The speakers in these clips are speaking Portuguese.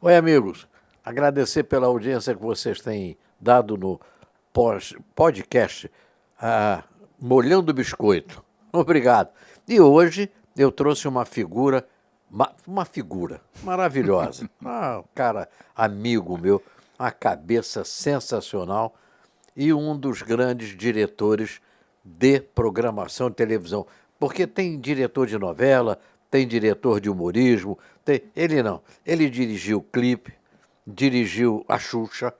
Oi, amigos. Agradecer pela audiência que vocês têm dado no podcast Molhando o Biscoito. Obrigado. E hoje eu trouxe uma figura maravilhosa. Um cara amigo meu, uma cabeça sensacional e um dos grandes diretores de programação de televisão. Porque tem diretor de novela, tem diretor de humorismo, ele não. Ele dirigiu o clipe, dirigiu a Xuxa,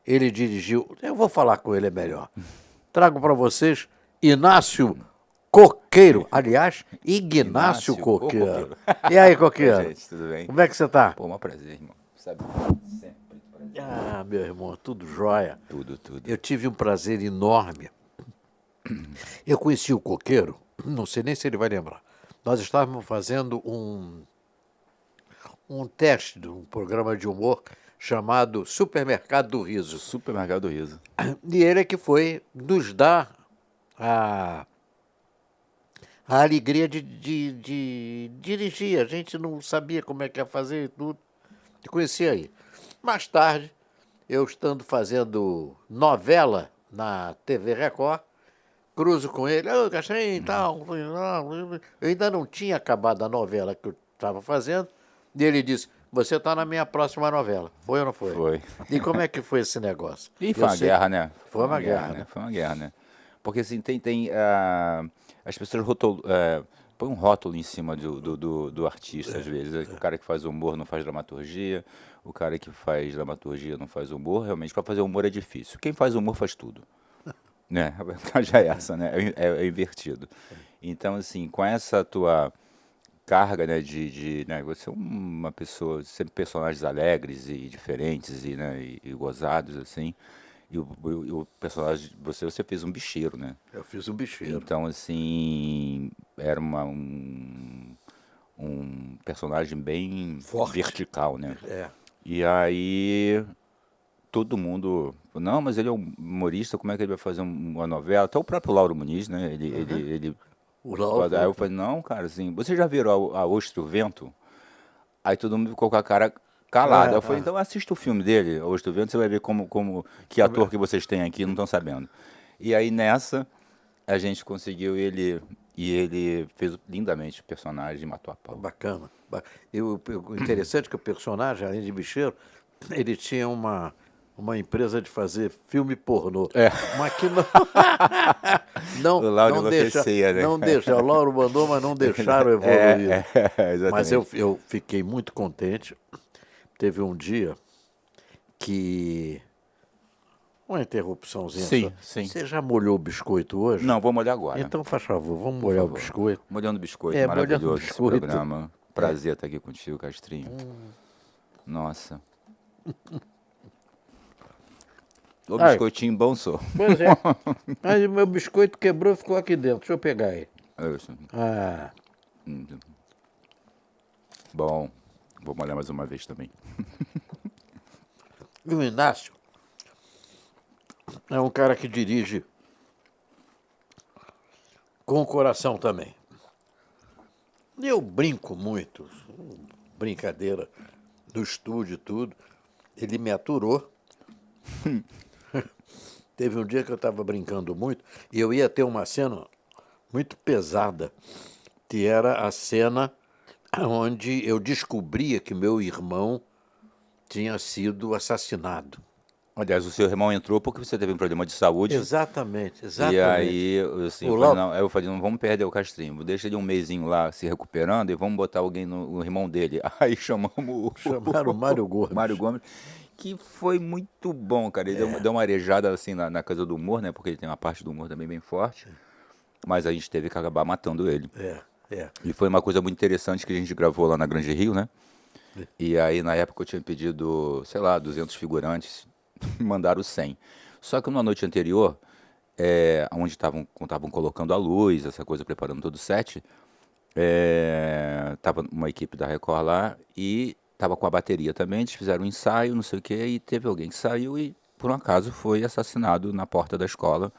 ele dirigiu... Eu vou falar com ele, é melhor. Trago para vocês Inácio Coqueiro. Aliás, Ignácio Coqueiro. E aí, Coqueiro? Gente, tudo bem? Como é que você está? Pô, um prazer, irmão. Sabe, sempre prazer. Ah, meu irmão, tudo jóia. Tudo. Eu tive um prazer enorme. Eu conheci o Coqueiro, não sei nem se ele vai lembrar. Nós estávamos fazendo um teste de um programa de humor chamado Supermercado do Riso. Supermercado do Riso. E ele é que foi nos dar a alegria de dirigir. A gente não sabia como é que ia fazer e tudo. Te conheci aí. Mais tarde, eu estando fazendo novela na TV Record, cruzo com ele, ô, Caixinha e tal. Eu ainda não tinha acabado a novela que eu estava fazendo. E ele disse, você está na minha próxima novela. Foi ou não foi? Foi. E como é que foi esse negócio? E foi uma guerra, né? Foi uma guerra, né? Foi uma guerra, né? Porque assim, as pessoas põem um rótulo em cima do artista, às vezes. O cara que faz humor não faz dramaturgia, o cara que faz dramaturgia não faz humor. Realmente, para fazer humor é difícil. Quem faz humor faz tudo. Né? A verdade é essa, né? É invertido. Então, assim, com essa tua carga, né, né, você é uma pessoa, sempre personagens alegres e diferentes e gozados, assim, e o personagem, você fez um bicheiro, né? Eu fiz um bicheiro. Então, assim, era um personagem bem forte, vertical, né? É. E aí todo mundo, não, mas ele é um humorista, como é que ele vai fazer uma novela? Até o próprio Lauro Muniz, né? Ele O Lauro. Aí eu falei, não, cara, assim, você já virou a Ostra e o Vento? Aí todo mundo ficou com a cara calada. Eu falei, então assista o filme dele, A Ostra e o Vento, você vai ver que ator que vocês têm aqui não estão sabendo. E aí nessa, a gente conseguiu ele fez lindamente o personagem e matou a pau. Bacana. O interessante é que o personagem, além de bicheiro, ele tinha uma empresa de fazer filme pornô. Mas que não, O Lauro não deixa, né? não deixa. O Lauro mandou, mas não deixaram evoluir. Exatamente. Mas eu fiquei muito contente. Teve um dia que... Uma interrupçãozinha Sim, só. sim. Você já molhou o biscoito hoje? Não, vou molhar agora. Então, faz favor, vamos molhar o biscoito. Molhando o biscoito, Molhando maravilhoso o biscoito. esse programa. Prazer estar aqui contigo, Castrinho. Nossa. O biscoitinho bom sou. Pois é. Mas o meu biscoito quebrou e ficou aqui dentro. Deixa eu pegar aí. Isso. Bom. Vou molhar mais uma vez também. E o Inácio é um cara que dirige com o coração também. Eu brinco muito, brincadeira do estúdio e tudo. Ele me aturou. Teve um dia que eu estava brincando muito e eu ia ter uma cena muito pesada, que era a cena onde eu descobria que meu irmão tinha sido assassinado. Aliás, o seu irmão entrou porque você teve um problema de saúde. Exatamente. E aí, assim, eu falei, não vamos perder o Castrinho, deixa ele um mesinho lá se recuperando e vamos botar alguém no irmão dele. Aí chamaram o Mário Gomes. Mário Gomes, que foi muito bom, cara. Ele deu uma arejada assim na coisa do humor, né? Porque ele tem uma parte do humor também bem forte. Mas a gente teve que acabar matando ele. E foi uma coisa muito interessante que a gente gravou lá na Grande Rio, né? E aí, na época, eu tinha pedido, sei lá, 200 figurantes, mandaram 100. Só que na noite anterior, onde estavam colocando a luz, essa coisa, preparando todo o set, tava uma equipe da Record lá e tava com a bateria também, eles fizeram um ensaio, não sei o quê, e teve alguém que saiu e, por um acaso, foi assassinado na porta da escola,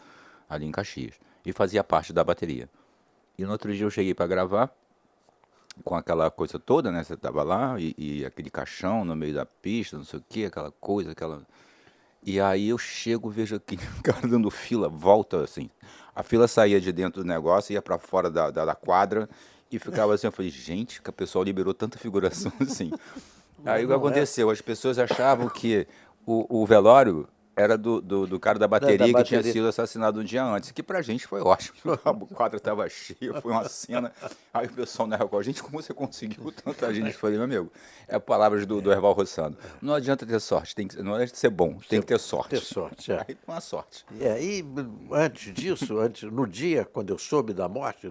ali em Caxias. E fazia parte da bateria. E no outro dia eu cheguei para gravar, com aquela coisa toda, né? Você tava lá e aquele caixão no meio da pista, não sei o quê, aquela coisa, aquela. E aí eu chego, vejo aquele cara dando fila, volta assim. A fila saía de dentro do negócio, ia pra fora da quadra e ficava assim. Eu falei, gente, que a pessoa liberou tanta figuração assim. Aí o que Não é aconteceu? As pessoas achavam que o velório era do cara da da bateria que tinha bateria. sido assassinado um dia antes, que pra gente foi ótimo. O quadro estava cheio, foi uma cena. Aí o pessoal na Record, gente, como você conseguiu tanta gente? Eu falei, meu amigo, é palavras do Erval Rossano. Não adianta ter sorte, não adianta ser bom, tem que ter sorte. Ter sorte, é. Aí foi uma sorte. E aí, antes disso, no dia, quando eu soube da morte,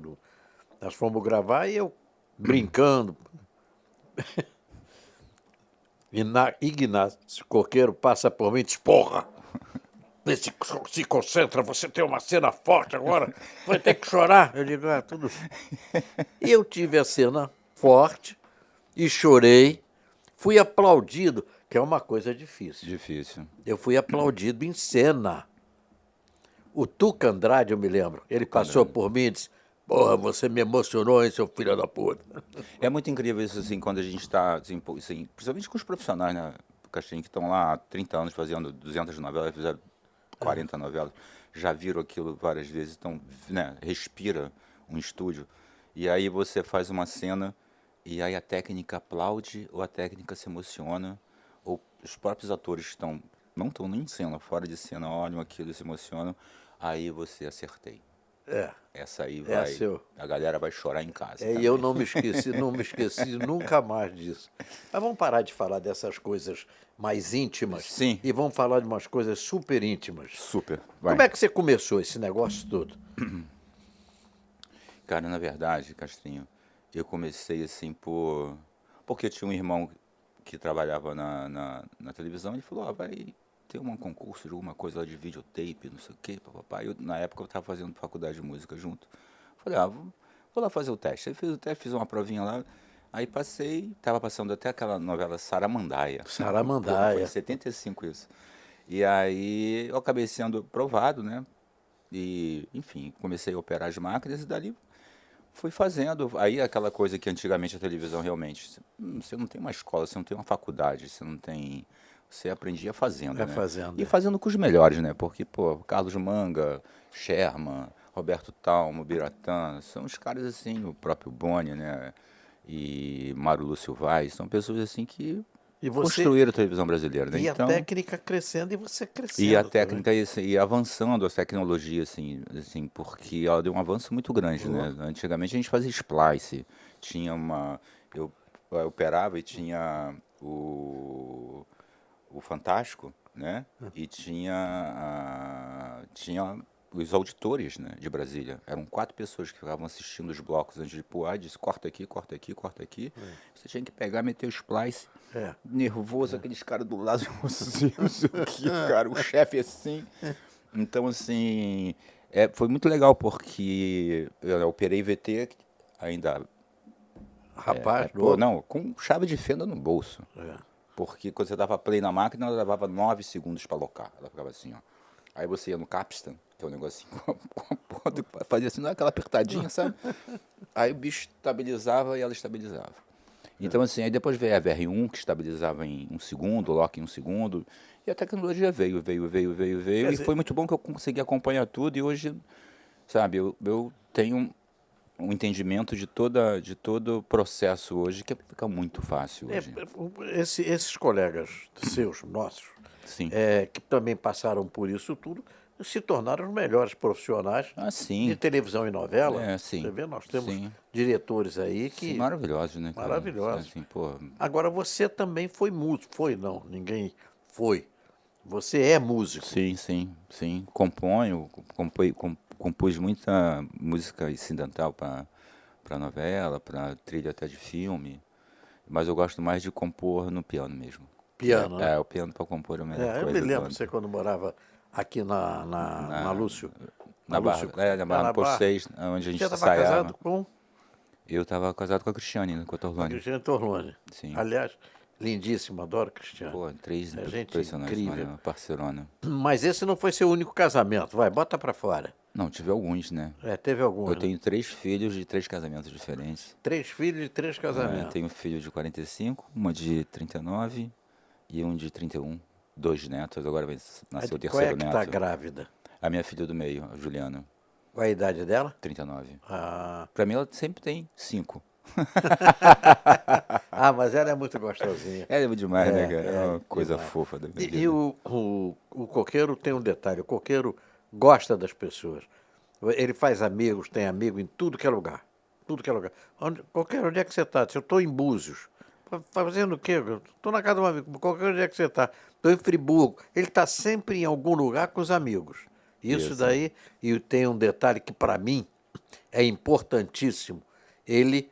nós fomos gravar e eu brincando. E Ignácio Coqueiro passa por mim e diz, porra, se concentra, você tem uma cena forte agora, vai ter que chorar. Eu digo, tudo. E eu tive a cena forte e chorei, fui aplaudido, que é uma coisa difícil. Difícil. Eu fui aplaudido em cena. O Tuca Andrade, eu me lembro, ele passou por mim e disse, porra, você me emocionou, hein, seu filho da puta. É muito incrível isso, assim, quando a gente está, assim, principalmente com os profissionais, né, Caixinha, que estão lá há 30 anos fazendo 200 novelas, fizeram 40 novelas, já viram aquilo várias vezes, então, né, respira um estúdio, e aí você faz uma cena, e aí a técnica aplaude, ou a técnica se emociona, ou os próprios atores não estão nem em cena, fora de cena, olham aquilo e se emocionam, aí você acertei. É. Essa aí a galera vai chorar em casa. E eu não me esqueci nunca mais disso. Mas vamos parar de falar dessas coisas mais íntimas. Sim. E vamos falar de umas coisas super íntimas. Super. Vai. Como é que você começou esse negócio todo? Cara, na verdade, Castrinho, eu comecei assim porque eu tinha um irmão que trabalhava na televisão, ele falou, vai ter um concurso de alguma coisa lá de videotape, não sei o quê, papapá. Na época eu estava fazendo faculdade de música junto. Falei, vou lá fazer o teste. Aí fiz o teste, fiz uma provinha lá, aí passei, estava passando até aquela novela Saramandaia. Saramandaia. Foi em 75 isso. E aí eu acabei sendo provado, né? E, enfim, comecei a operar as máquinas e dali fui fazendo. Aí aquela coisa que antigamente a televisão realmente, você não tem uma escola, você não tem uma faculdade, você não tem... Você aprendia fazendo, né? Fazendo. E fazendo com os melhores, né? Porque, Carlos Manga, Sherman, Roberto Talmo, Biratã, são os caras assim, o próprio Boni, né? E Mário Lúcio Vaz, são pessoas assim que construíram a televisão brasileira, né? E então, a técnica crescendo e você crescendo. E a técnica e avançando, a tecnologia, assim, porque ela deu um avanço muito grande, né? Antigamente a gente fazia splice, tinha eu operava e tinha o Fantástico, né? E tinha os auditores, né, de Brasília. Eram 4 pessoas que ficavam assistindo os blocos antes de pôr, disse, corta aqui, corta aqui, corta aqui. Você tinha que pegar, meter o splice, nervoso, aqueles caras do lado, não sei o que, cara, o chefe assim. Então, assim, foi muito legal, porque eu operei VT ainda... Rapaz, não, com chave de fenda no bolso. Porque quando você dava play na máquina, ela levava 9 segundos para alocar. Ela ficava assim, ó. Aí você ia no Capstan, que é um negocinho com a ponta, fazia assim, não é aquela apertadinha, sabe? Aí o bicho estabilizava e ela estabilizava. Então, assim, aí depois veio a VR1, que estabilizava em 1 segundo, o lock em 1 segundo. E a tecnologia veio. E foi muito bom que eu consegui acompanhar tudo. E hoje, sabe, eu tenho um entendimento de todo o processo hoje, que fica muito fácil hoje. Esses colegas seus, nossos, Sim. Que também passaram por isso tudo, se tornaram os melhores profissionais de televisão e novela. Sim. Você vê, nós temos diretores aí que... Sim, maravilhosos, né? Cara? Maravilhosos. Assim, Agora, você também foi músico. Ninguém foi. Você é músico. Sim. Compus muita música incidental para novela, para trilha até de filme, mas eu gosto mais de compor no piano mesmo. Piano, né? O piano para compor é a melhor coisa. Eu me lembro de você quando morava aqui na Lúcio. Na Barra, na Barra por 6, onde a gente Você estava ensaiava. casado com? Eu estava casado com a Cristiane, com a Torlone. Cristiane Torlone. Sim. Aliás, lindíssima, adoro Cristiane. Gente impressionante, incrível. Parceirona. Mas esse não foi seu único casamento. Vai, bota pra fora. Não, tive alguns, né? Teve alguns, Eu né? tenho 3 filhos de 3 casamentos diferentes. 3 filhos e 3 casamentos. Tenho um filho de 45, uma de 39 e um de 31. 2 netos, agora vai nascer o Qual é terceiro que está neto. grávida? A minha filha do meio, a Juliana, Qual é a idade dela? 39. Ah, Pra mim ela sempre tem 5. mas ela é muito gostosinha. É demais, né, É, cara? É é, uma coisa demais. fofa da minha E vida. o coqueiro tem um detalhe, o coqueiro gosta das pessoas. Ele faz amigos, tem amigo em tudo que é lugar. Tudo que é lugar. Coqueiro, onde é que você está? Eu estou em Búzios. Fazendo o quê? Estou na casa de um amigo. Coqueiro, onde é que você está? Estou em Friburgo. Ele está sempre em algum lugar com os amigos. Isso Isso. daí, e tem um detalhe que para mim é importantíssimo. Ele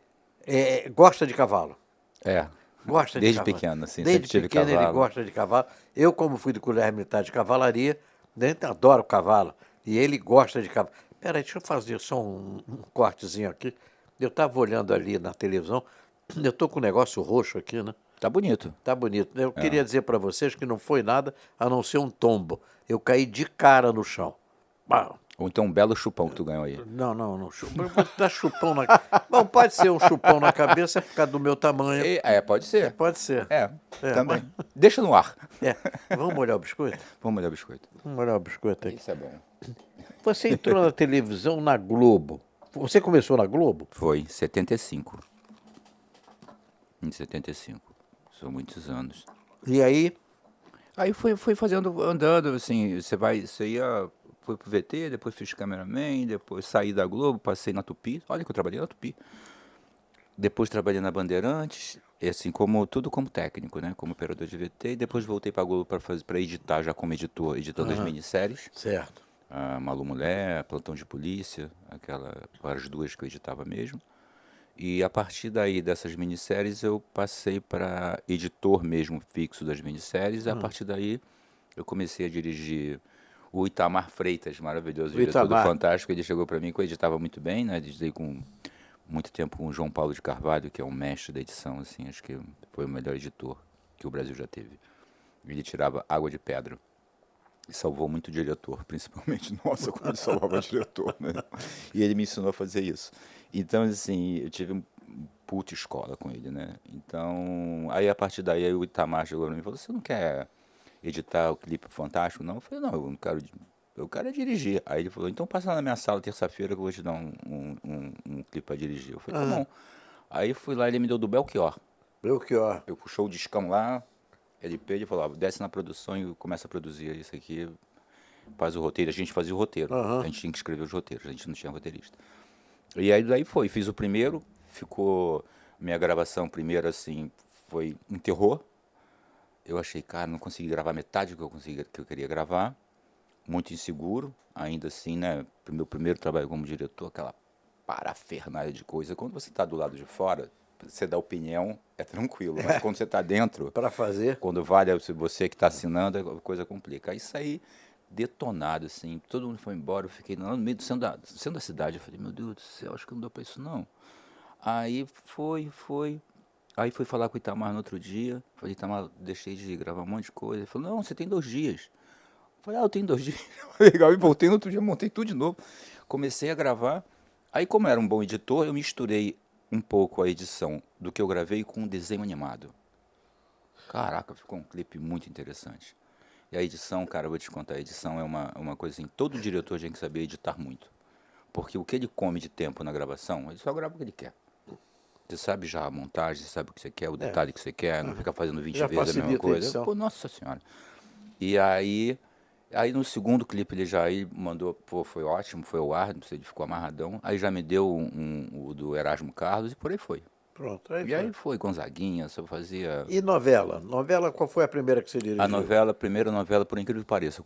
gosta de cavalo. É. Gosta de Desde cavalo. pequeno, assim, Desde sempre tive pequeno ele cavalo. gosta de cavalo. Eu, como fui do colégio militar de cavalaria, né, adoro cavalo. E ele gosta de cavalo. Peraí, deixa eu fazer só um cortezinho aqui. Eu estava olhando ali na televisão. Eu estou com um negócio roxo aqui, né? Tá bonito. Tá bonito. Eu queria dizer para vocês que não foi nada a não ser um tombo. Eu caí de cara no chão. Pá. Ou então um belo chupão que tu ganhou aí. Não. Eu vou dar chupão na. Bom, pode ser um chupão na cabeça por causa do meu tamanho. Pode ser. Pode ser. Também. Deixa no ar. Vamos molhar o biscoito? Vamos olhar o biscoito. Vamos molhar o biscoito aqui. Isso é bom. Você entrou na televisão na Globo. Você começou na Globo? Foi em 75. Em 75. São muitos anos. E aí, Aí foi fazendo, andando, assim, foi pro VT, depois fiz cameraman, depois saí da Globo, passei na Tupi. Olha que eu trabalhei na Tupi. Depois trabalhei na Bandeirantes, e assim, tudo como técnico, né? Como operador de VT, e depois voltei pra Globo para editar, já como editor, editando as minisséries. certo. Malu Mulher, Plantão de Polícia, as duas que eu editava mesmo. E a partir daí dessas minisséries eu passei para editor mesmo fixo das minisséries. E a partir daí eu comecei a dirigir o Itamar Freitas, maravilhoso O diretor do Itamar. Fantástico. Ele chegou para mim que eu editava muito bem, né? Editei com muito tempo com o João Paulo de Carvalho, que é um mestre da edição, assim, acho que foi o melhor editor que o Brasil já teve. Ele tirava água de pedra. E salvou muito o diretor, principalmente. Nossa, quando ele salvava o diretor, né? E ele me ensinou a fazer isso. Então, assim, eu tive uma puta escola com ele, né? Então, aí a partir daí aí o Itamar chegou pra mim e falou: você não quer editar o clipe Fantástico? Não? Eu falei: não, eu não quero. Eu quero é dirigir. Aí ele falou: então passa lá na minha sala terça-feira que eu vou te dar um clipe pra dirigir. Eu falei: tá bom. Aí fui lá e ele me deu do Belchior. Belchior. Eu puxou o discão lá, ele falou: ó, desce na produção e começa a produzir isso aqui, faz o roteiro. A gente fazia o roteiro, a gente tinha que escrever os roteiros, a gente não tinha roteirista. E aí daí fiz o primeiro, ficou, minha gravação primeira assim, foi um terror. Eu achei, cara, não consegui gravar metade do que eu queria gravar, muito inseguro, ainda assim, né, meu primeiro trabalho como diretor, aquela parafernália de coisa. Quando você está do lado de fora, você dá opinião, é tranquilo, mas quando você está dentro, Para fazer. quando vale você que está assinando, a coisa complica. Aí saí detonado, assim, todo mundo foi embora, eu fiquei no meio do centro da cidade, eu falei: meu Deus do céu, acho que não dá para isso não. Aí aí fui falar com o Itamar no outro dia, falei: Itamar, deixei de gravar um monte de coisa. Ele falou: não, você tem 2 dias. Eu falei: eu tenho 2 dias. Legal, e voltei no outro dia, montei tudo de novo, comecei a gravar. Aí, como era um bom editor, eu misturei um pouco a edição do que eu gravei com um desenho animado. Caraca, ficou um clipe muito interessante. E a edição, cara, eu vou te contar, a edição é uma coisa assim, todo diretor tem que saber editar muito. Porque o que ele come de tempo na gravação, ele só grava o que ele quer. Você sabe já a montagem, você sabe o que você quer, o detalhe que você quer, não fica fazendo 20 Já vezes a mesma facilita a coisa. edição. Pô, nossa senhora. E aí no segundo clipe ele já aí mandou, pô, foi ótimo, foi ao ar, ele ficou amarradão. Aí já me deu o do Erasmo Carlos e por aí foi. Pronto, aí E foi. aí foi Gonzaguinha, só fazia... E novela? Novela, qual foi a primeira que você dirigiu? A primeira novela, por incrível que pareça,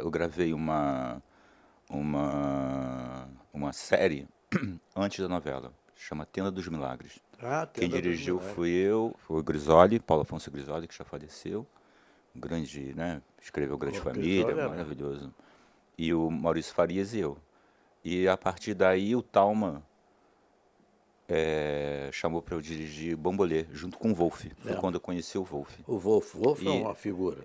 eu gravei uma série antes da novela, chama Tenda dos Milagres. Quem Tenda dos dirigiu Milagres. foi o Grisoli, Paulo Afonso Grisoli, que já faleceu. Um grande, né? Escreveu Grande Família, Grisoli era- maravilhoso. E o Maurício Farias e eu. E a partir daí o Talma chamou para eu dirigir Bambolê, junto com o Wolf. Foi quando eu conheci o Wolf. O Wolf. Wolf é E uma figura.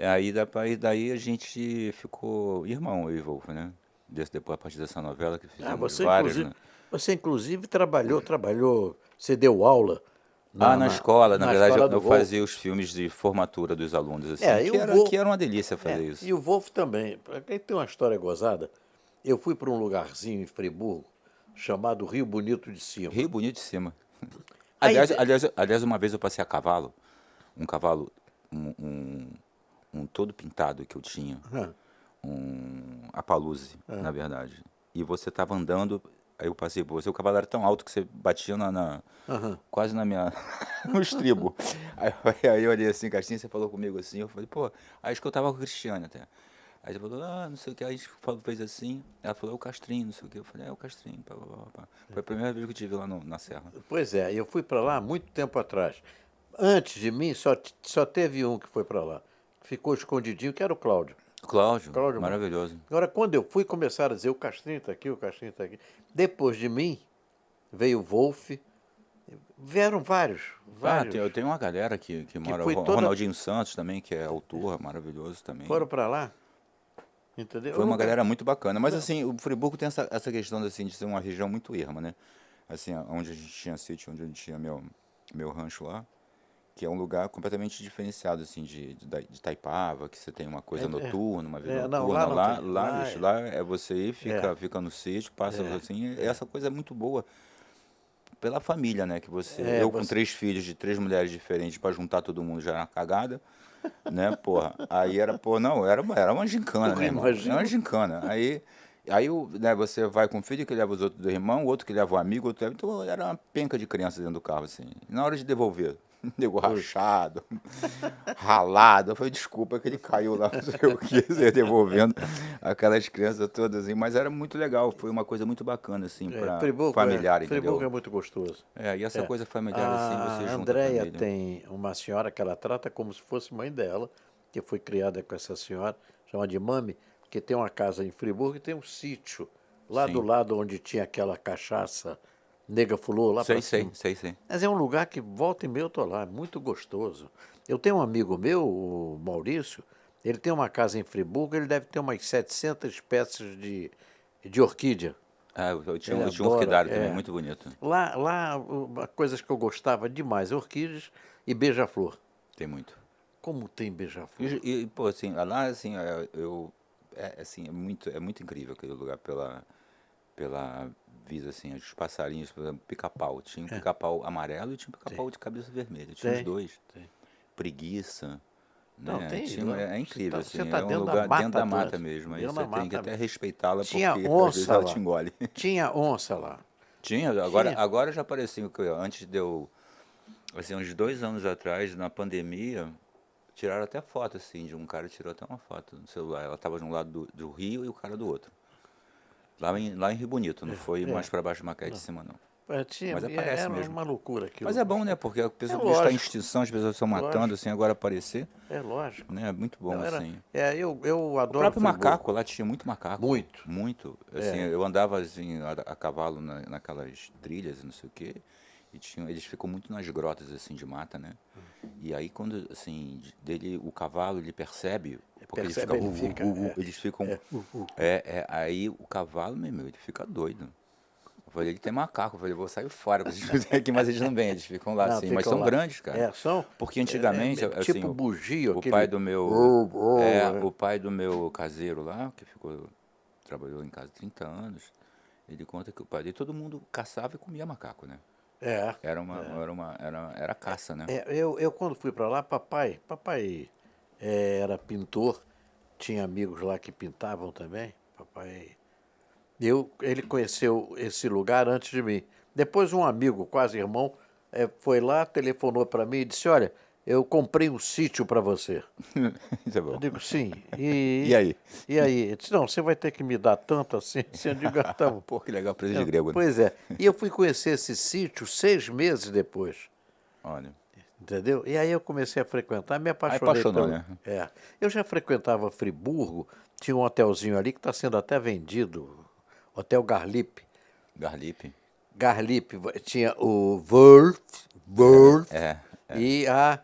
Daí a gente ficou irmão, eu e o Wolf, né? depois a partir dessa novela que Ah, fizemos várias, né? você inclusive trabalhou, você deu aula Na escola, na na verdade, escola do eu Wolf. fazia os filmes de formatura dos alunos, assim, E que era uma delícia fazer e isso. o Wolf também. Aí tem uma história gozada. Eu fui para um lugarzinho em Friburgo chamado Rio Bonito de Cima. Rio Bonito de Cima. Aí, Aliás, uma vez eu passei a cavalo, um cavalo, um, um, um todo pintado que eu tinha, ah, um Appaloosa, na verdade. E você estava andando, aí eu passei por você, o cavalo era tão alto que você batia aham. quase na minha, no estribo. Aí eu olhei assim, Castinha, você falou comigo assim, eu falei, pô, acho que eu tava com a Cristiane até. Aí você falou, não sei o que, aí a gente fez assim, ela falou, é o Castrinho, não sei o que, eu falei, é o Castrinho, pá, pá, pá, pá. Foi a primeira vez que eu te vi lá na Serra. Pois é, eu fui para lá há muito tempo atrás. Antes de mim, só teve um que foi para lá. Ficou escondidinho, que era o Cláudio. Cláudio, Cláudio Marques. maravilhoso. Agora, quando eu fui, começaram a dizer, o Castrinho está aqui, o Castrinho está aqui. Depois de mim, veio o Wolf. Vieram vários, vários. Eu tenho uma galera que mora, foi o toda- Ronaldinho Santos também, que é autor, maravilhoso também. Foram para lá, entendeu? Foi Eu uma nunca- galera muito bacana. Mas assim, o Friburgo tem essa questão assim, de ser uma região muito erma, né? Assim, onde a gente tinha sítio, onde a gente tinha meu rancho lá, que é um lugar completamente diferenciado, assim, de Taipava, que você tem uma coisa noturna, uma vida não, noturna. lá não tem. Bicho, lá é você ir, É. fica no sítio, passa assim, e essa coisa é muito boa pela família, né? Que você, É, eu com 3 filhos de 3 mulheres diferentes para juntar todo mundo já era uma cagada, né, porra? Aí era, pô, não, era uma gincana, Eu né, irmão? imagino. Era uma gincana. Aí né, você vai com o filho que leva os outros do irmão, o outro que leva o amigo, outro leva... Então era uma penca de criança dentro do carro, assim. E na hora de devolver, nego rachado, ralado. Eu falei, desculpa que ele caiu lá, não sei o que, você ia devolvendo aquelas crianças todas, assim. Mas era muito legal, foi uma coisa muito bacana, assim, para familiar, Friburgo é entendeu? muito gostoso. E essa É. coisa familiar, assim, você A junta a Andréia família. tem uma senhora que ela trata como se fosse mãe dela, que foi criada com essa senhora, chama de Mami, que tem uma casa em Friburgo e tem um sítio lá do Sim. lado onde tinha aquela cachaça Nega Fulô, lá para cima. Sei. Mas é um lugar que volta e meia eu tô lá, é muito gostoso. Eu tenho um amigo meu, o Maurício, ele tem uma casa em Friburgo, ele deve ter umas 700 espécies de orquídea. Eu tinha Ele um adora, orquidário também, é. muito bonito. Coisas que eu gostava demais, orquídeas e beija-flor. Tem muito. Como tem beija-flor? Pô, assim, lá, assim, assim, é muito incrível aquele lugar pela vida, assim, os passarinhos, por exemplo, pica-pau. Tinha um pica-pau amarelo e tinha um pica-pau de cabeça vermelha. Tinha os Tem, dois. tem. Preguiça, Não, né? tem. É incrível, Você assim, tá é um dentro da lugar Mata dentro da mata Atlântica, mesmo. Aí dentro você da tem que Mata até respeitá-la, porque Tinha às vezes onça ela lá. te engole. Tinha onça lá. Tinha, Tinha. agora já apareceu, antes deu, assim, uns 2 anos atrás, na pandemia, tiraram até foto, assim, de um cara tirou até uma foto no celular. Ela estava de um lado do rio e o cara do outro. Lá em Rio Bonito, não foi mais para baixo de Macaé de cima, não. Tinha, Mas aparece era mesmo. uma loucura aquilo. Mas é bom, né? Porque a pessoa está em lógico. extinção, as pessoas estão matando, Lógico. assim, agora aparecer, É lógico. né? É muito bom, Não, assim. eu O adoro próprio Friburgo. macaco, lá tinha muito macaco. Muito. Muito. Assim, eu andava assim, a cavalo naquelas trilhas, não sei o quê, e eles ficam muito nas grotas assim de mata, né? E aí quando assim, o cavalo ele percebe, porque Percebe, eles ficam aí o cavalo, meu, ele fica doido. Eu falei, ele tem macaco, eu falei, vou sair fora, vocês fizerem aqui, mas eles não vêm, eles ficam lá Não, assim, mas ficam são lá. grandes, cara. São. Porque antigamente, assim, tipo bugio, o aquele... pai do meu né? o pai do meu caseiro lá, que trabalhou em casa 30 anos, ele conta que o pai dele, todo mundo caçava e comia macaco, né? É. Era caça, né? Eu quando fui para lá, papai era pintor, tinha amigos lá que pintavam também. Papai, ele conheceu esse lugar antes de mim. Depois um amigo, quase irmão, foi lá, telefonou para mim e disse: olha, eu comprei um sítio para você. Isso é Eu bom. digo, sim. E aí? E aí? Ele disse, não, você vai ter que me dar tanto assim. Eu digo, ah, tá bom. Pô, que legal, presente de grego, né? Pois é. E eu fui conhecer esse sítio 6 meses depois. Olha, Entendeu? E aí eu comecei a frequentar, me apaixonei apaixonou, né? Eu já frequentava Friburgo, tinha um hotelzinho ali que está sendo até vendido, Hotel Garlipe. Garlipe. Garlipe, tinha o Wolf É. e a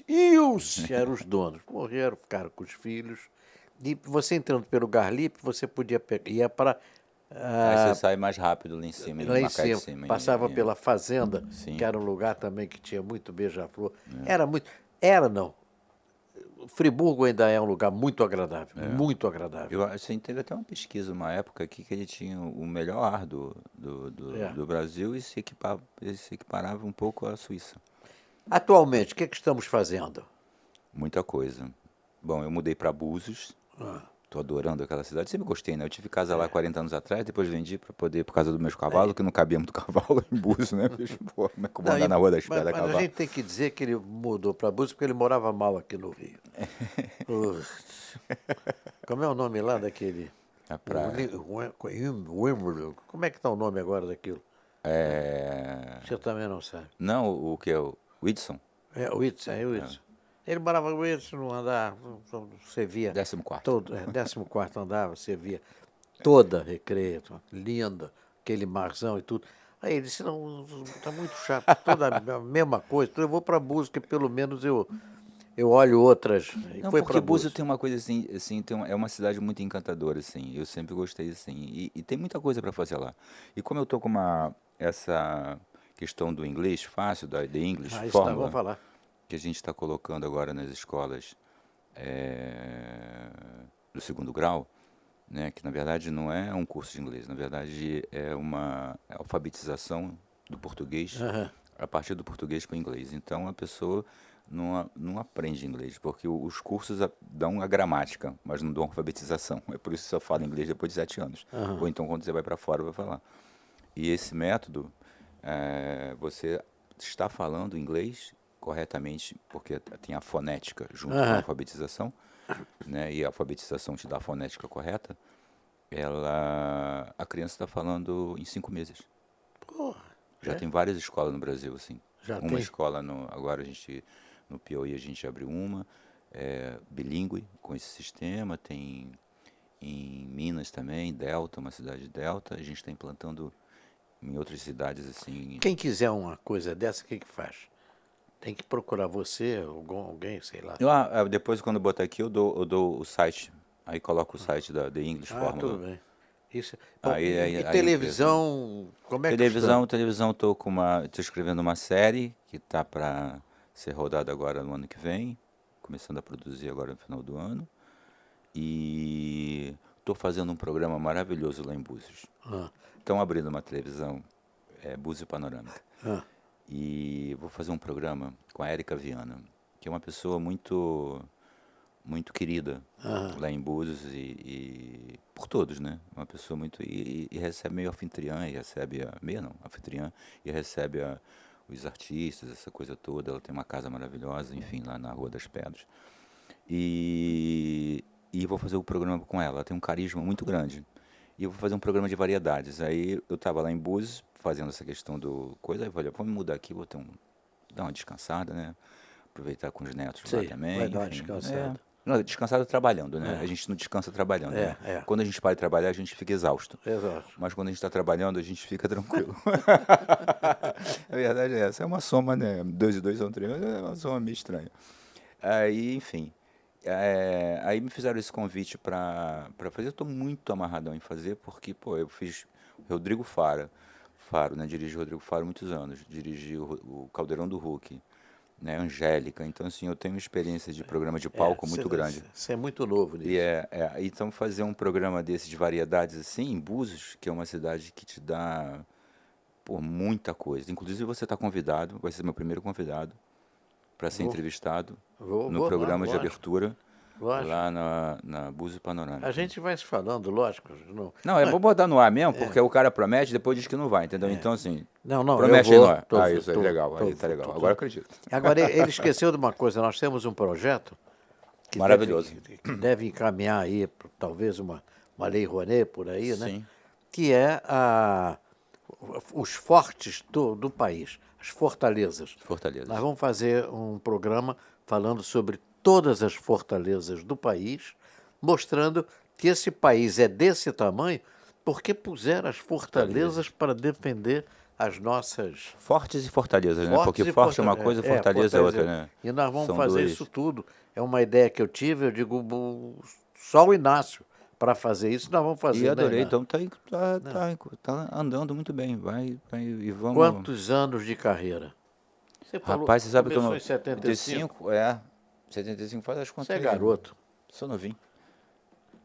Ilse, eram os donos. Morreram, ficaram com os filhos. E você entrando pelo Garlipe, você podia ia para Aí você sai mais rápido lá em cima, no lá em Macaé de cima, cima. passava pela Fazenda, Sim. que era um lugar também que tinha muito beija-flor. Era muito, era não. Friburgo ainda é um lugar muito agradável, muito agradável. Assim, teve até uma pesquisa, uma época aqui, que ele tinha o melhor ar É. do Brasil e ele se equiparava um pouco à Suíça. Atualmente, o que é que estamos fazendo? Muita coisa. Bom, eu mudei para Búzios. Tô adorando aquela cidade. Sempre gostei, né? Eu tive casa lá 40 anos atrás, depois vendi para poder, por causa dos meus cavalos, que não cabia muito cavalo em Búzios, né? Pô, como é que eu vou andar na Rua das Pedras a mas a cavalo? gente tem que dizer que ele mudou para Búzios porque ele morava mal aqui no Rio. Como é o nome lá daquele? A praia. Wimbledon. Como é que está o nome agora daquilo? Você também não sabe. Não, o que é o Whitson? É o Whitson, é o Whitson. Ele morava no Whitson, no andar, você via 14º. todo, 14º andar, você via toda a Recreio, linda, aquele marzão e tudo. Aí ele disse, não, está muito chato, toda a mesma coisa, então eu vou para Búzios, que pelo menos eu olho outras. E Não, foi porque para Búzios tem uma coisa assim, é uma cidade muito encantadora, assim. Eu sempre gostei, assim. E tem muita coisa para fazer lá. E como eu tô com essa questão do inglês fácil, da The English Ah, isso tá, Fórmula, vamos falar. que a gente está colocando agora nas escolas do segundo grau, né, que na verdade não é um curso de inglês, na verdade é uma alfabetização do português a partir do português com o inglês. Então a pessoa não aprende inglês, porque os cursos dão a gramática, mas não dão alfabetização. É por isso que só fala inglês depois de 7 anos. Ou então quando você vai para fora vai falar. E esse método, você está falando inglês corretamente, porque tem a fonética junto com a alfabetização, né? E a alfabetização te dá a fonética correta. A criança está falando em 5 meses. Porra, Já tem várias escolas no Brasil, assim. Já uma tem? escola agora no Piauí a gente abriu uma bilíngue com esse sistema. Tem em Minas também, Delta, uma cidade de Delta. A gente está implantando em outras cidades assim. Quem quiser uma coisa dessa, o que faz? Tem que procurar você, alguém, sei lá. Depois, quando eu botar aqui, eu dou o site. Aí coloco o site da The English Ah, Fórmula. tudo bem. Isso. Bom, Aí e a televisão, como é que está? Televisão, tô escrevendo uma série que tá para ser rodada agora no ano que vem, começando a produzir agora no final do ano. E tô fazendo um programa maravilhoso lá em Búzios. Estão abrindo uma televisão, Búzios Panorâmica. E vou fazer um programa com a Érica Viana, que é uma pessoa muito muito querida lá em Búzios e por todos, né? Uma pessoa muito e recebe meio anfitriã, e recebe anfitriã, e recebe os artistas, essa coisa toda. Ela tem uma casa maravilhosa, enfim, lá na Rua das Pedras. E vou fazer o programa com ela. Ela tem um carisma muito grande. E eu vou fazer um programa de variedades. Aí eu estava lá em Búzios fazendo essa questão do coisa, aí eu falei, vamos mudar aqui, dar uma descansada, né? Aproveitar com os netos lá também. Vai dar uma enfim. descansada. Não, descansado trabalhando, né? A gente não descansa trabalhando, né? Quando a gente para de trabalhar, a gente fica exausto. Exato. Mas quando a gente está trabalhando, a gente fica tranquilo. A verdade é essa. É uma soma, né? 2 e 2 são 3, mas é uma soma meio estranha. Aí, enfim. Aí me fizeram esse convite para fazer. Eu estou muito amarradão em fazer, porque, pô, eu fiz Rodrigo Faro, né? Dirigi o Rodrigo Faro há muitos anos. Dirigi o Caldeirão do Hulk, né, Angélica. Então, assim, eu tenho uma experiência de programa de palco muito grande. Você é muito novo nisso. Então, fazer um programa desse de variedades, assim, em Búzios, que é uma cidade que te dá, pô, muita coisa. Inclusive, você está convidado, vai ser meu primeiro convidado, para ser entrevistado no programa de abertura, lá na Búzios Panorâmica. A gente vai se falando, lógico. Não, é bom botar no ar mesmo, porque o cara promete e depois diz que não vai, entendeu? Então, assim, não, promete aí no ar. Isso aí, legal, aí tá legal. Agora eu acredito. Agora, ele esqueceu de uma coisa, nós temos um projeto que maravilhoso. Deve encaminhar aí, talvez, uma lei Rouanet por aí, né? Sim. Que é os fortes do país, as fortalezas. Nós vamos fazer um programa falando sobre todas as fortalezas do país, mostrando que esse país é desse tamanho porque puseram as fortalezas para defender as nossas... Fortes e fortalezas, né? Porque forte é uma coisa, fortaleza é outra, né? E nós vamos fazer isso tudo. É uma ideia que eu tive, eu digo, só o Inácio para fazer isso, nós vamos fazer. E adorei, Né? então tá andando muito bem. Vai e vamos. Quantos anos de carreira? Você falou, Rapaz, você sabe que eu começou não. em 75? 75 faz as Você é contas aí. garoto. Sou novinho.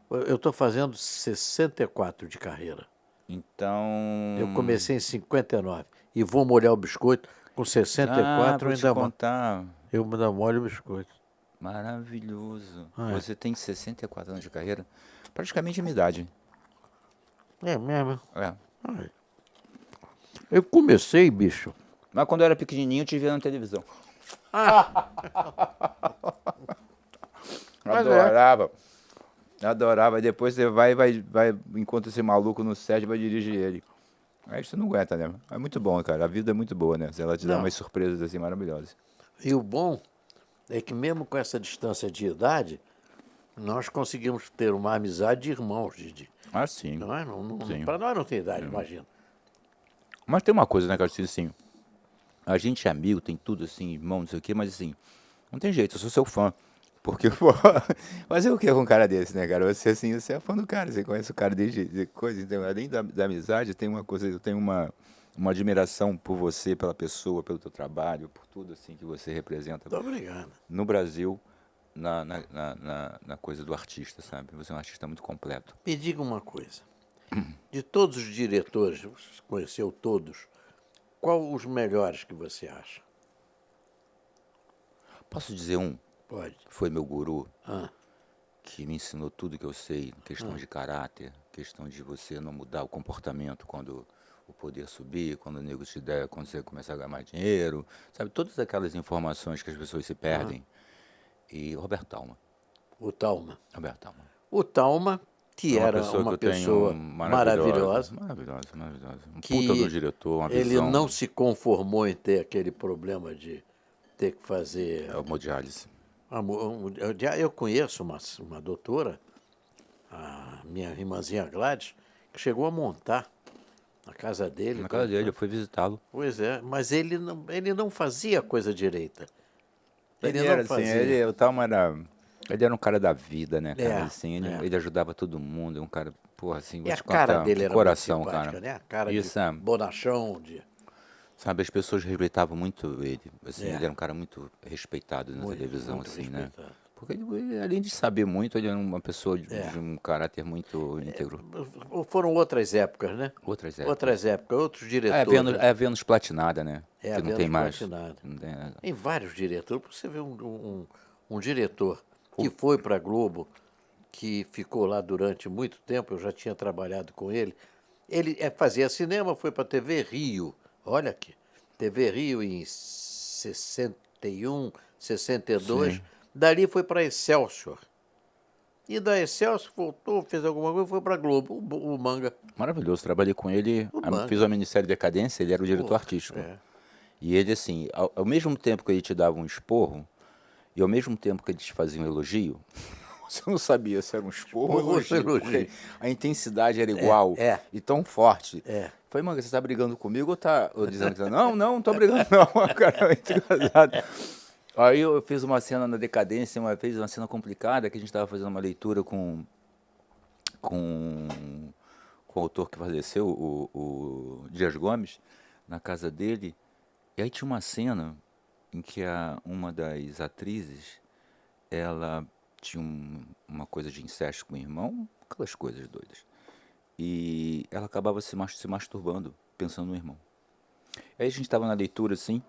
Eu estou fazendo 64 de carreira. Então. Eu comecei em 59 e vou molhar o biscoito. Com 64 vou te contar. eu ainda molho o biscoito. Maravilhoso. É. Você tem 64 anos de carreira? Praticamente a minha idade. É mesmo? É. Ai. Eu comecei, bicho. Mas quando eu era pequenininho, eu te via na televisão. Mas Adorava. Adorava. E depois você vai encontra esse maluco no set e vai dirigir ele. Aí você não aguenta, né? É muito bom, cara. A vida é muito boa, né? Ela te dá Não. umas surpresas assim maravilhosas. E o bom é que mesmo com essa distância de idade, nós conseguimos ter uma amizade de irmãos, Didi. Ah, sim. Não é? Sim. Para nós não tem idade, imagina. Mas tem uma coisa, né, cara, assim, a gente é amigo, tem tudo assim, irmão, não sei o quê, mas assim, não tem jeito, eu sou seu fã. Porque, pô, fazer o que com um cara desse, né, cara? Você, assim, você é fã do cara, você conhece o cara desde coisa, então, além da amizade, tem uma coisa, eu tenho uma admiração por você, pela pessoa, pelo teu trabalho, por tudo, assim, que você representa. Muito obrigado. No Brasil, na coisa do artista, sabe? Você é um artista muito completo. Me diga uma coisa. De todos os diretores, você conheceu todos, qual os melhores que você acha? Posso dizer um? Pode. Foi meu guru, Ah, que me ensinou tudo que eu sei, questão de caráter, questão de você não mudar o comportamento quando o poder subir, quando o nego te der, quando você começar a ganhar mais dinheiro, sabe? Todas aquelas informações que as pessoas se perdem. E Roberto Talma. o Talma. Roberto Talma. O Talma, que era uma que eu pessoa tenho maravilhosa, Maravilhosa. Um que puta do diretor, uma ele visão. não se conformou em ter aquele problema de ter que fazer... É hemodiálise. Eu conheço uma doutora, a minha irmãzinha Gladys, que chegou a montar na casa dele. Na casa dele, eu fui visitá-lo. Pois é, mas ele não fazia a coisa direita. Ele não era fazia. o Talma ele era um cara da vida, né, cara? É, Assim, é. ele ajudava todo mundo, um cara, porra, assim, E vou a te cara contar, dele que era coração, muito simpática, cara. né? A cara Isso, de bonachão. sabe, as pessoas respeitavam muito ele. Assim, É. ele era um cara muito respeitado na televisão, muito assim, né? respeitado. Porque ele, além de saber muito, ele era uma pessoa de É. um caráter muito íntegro. Foram outras épocas, né? Outras épocas. Outros diretores. É a Vênus platinada, né? É, que a não Vênus tem mais. platinada. Não tem, Tem vários diretores. Você vê um diretor que foi para a Globo, que ficou lá durante muito tempo, eu já tinha trabalhado com ele. Ele fazia cinema, foi para a TV Rio. Olha aqui, TV Rio em 61, 62. Sim. Dali foi para Excelsior. E da Excelsior voltou, fez alguma coisa e foi para a Globo, o Manga. maravilhoso. Trabalhei com ele, Manga. fiz uma minissérie Decadência, ele era o diretor artístico. É. E ele, assim, ao mesmo tempo que ele te dava um esporro, e ao mesmo tempo que ele te fazia um elogio, você não sabia se era um esporro ou um elogio. Porque a intensidade era igual e tão forte. É. Falei, mano, você tá brigando comigo ou tá dizendo que não tô brigando não, cara, é muito engraçado. Aí eu fiz uma cena na Decadência, uma vez, uma cena complicada, que a gente estava fazendo uma leitura com o autor que faleceu, o Dias Gomes, na casa dele. E aí tinha uma cena em que uma das atrizes, ela tinha uma coisa de incesto com o irmão, aquelas coisas doidas. E ela acabava se masturbando, pensando no irmão. Aí a gente estava na leitura, assim,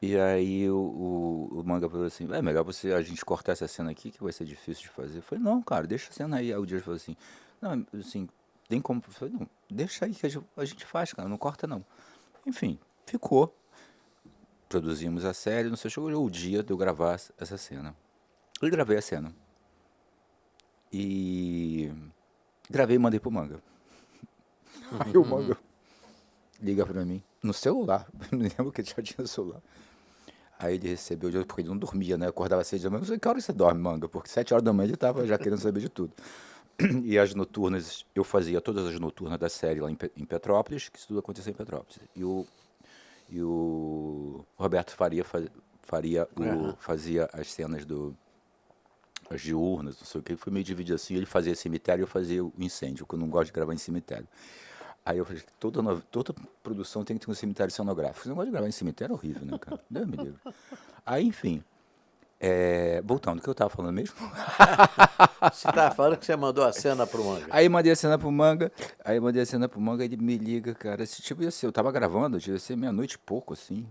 e aí o Manga falou assim, é melhor a gente cortar essa cena aqui, que vai ser difícil de fazer. Eu falei, não, cara, deixa a cena aí. Aí o Dias falou assim, não, assim, tem como... Eu falei, não, deixa aí que a gente faz, cara, não corta não. Enfim, ficou. Produzimos a série, não sei, chegou o dia de eu gravar essa cena. Eu gravei a cena. E gravei e mandei pro Manga. Aí o Manga liga pra mim, no celular, não lembro que já tinha celular. Aí ele recebeu, porque ele não dormia, né? Eu acordava às 6 da manhã, eu falei, que hora você dorme, Manga? Porque 7 horas da manhã ele tava já querendo saber de tudo. E as noturnas, eu fazia todas as noturnas da série lá em Petrópolis, que isso tudo acontecia em Petrópolis. E o Roberto fazia as cenas as diurnas, não sei o que, foi meio dividido assim, ele fazia cemitério e eu fazia o incêndio, que eu não gosto de gravar em cemitério. Aí eu falei que toda produção tem que ter um cemitério cenográfico. Esse negócio de gravar em cemitério é horrível, né, cara? Deus me livre. Aí, enfim, voltando, o que eu tava falando mesmo? Você estava falando que você mandou a cena pro Manga. Aí mandei a cena pro Manga, ele me liga, cara. Tipo assim, eu tava gravando, devia ser meia-noite e pouco, assim.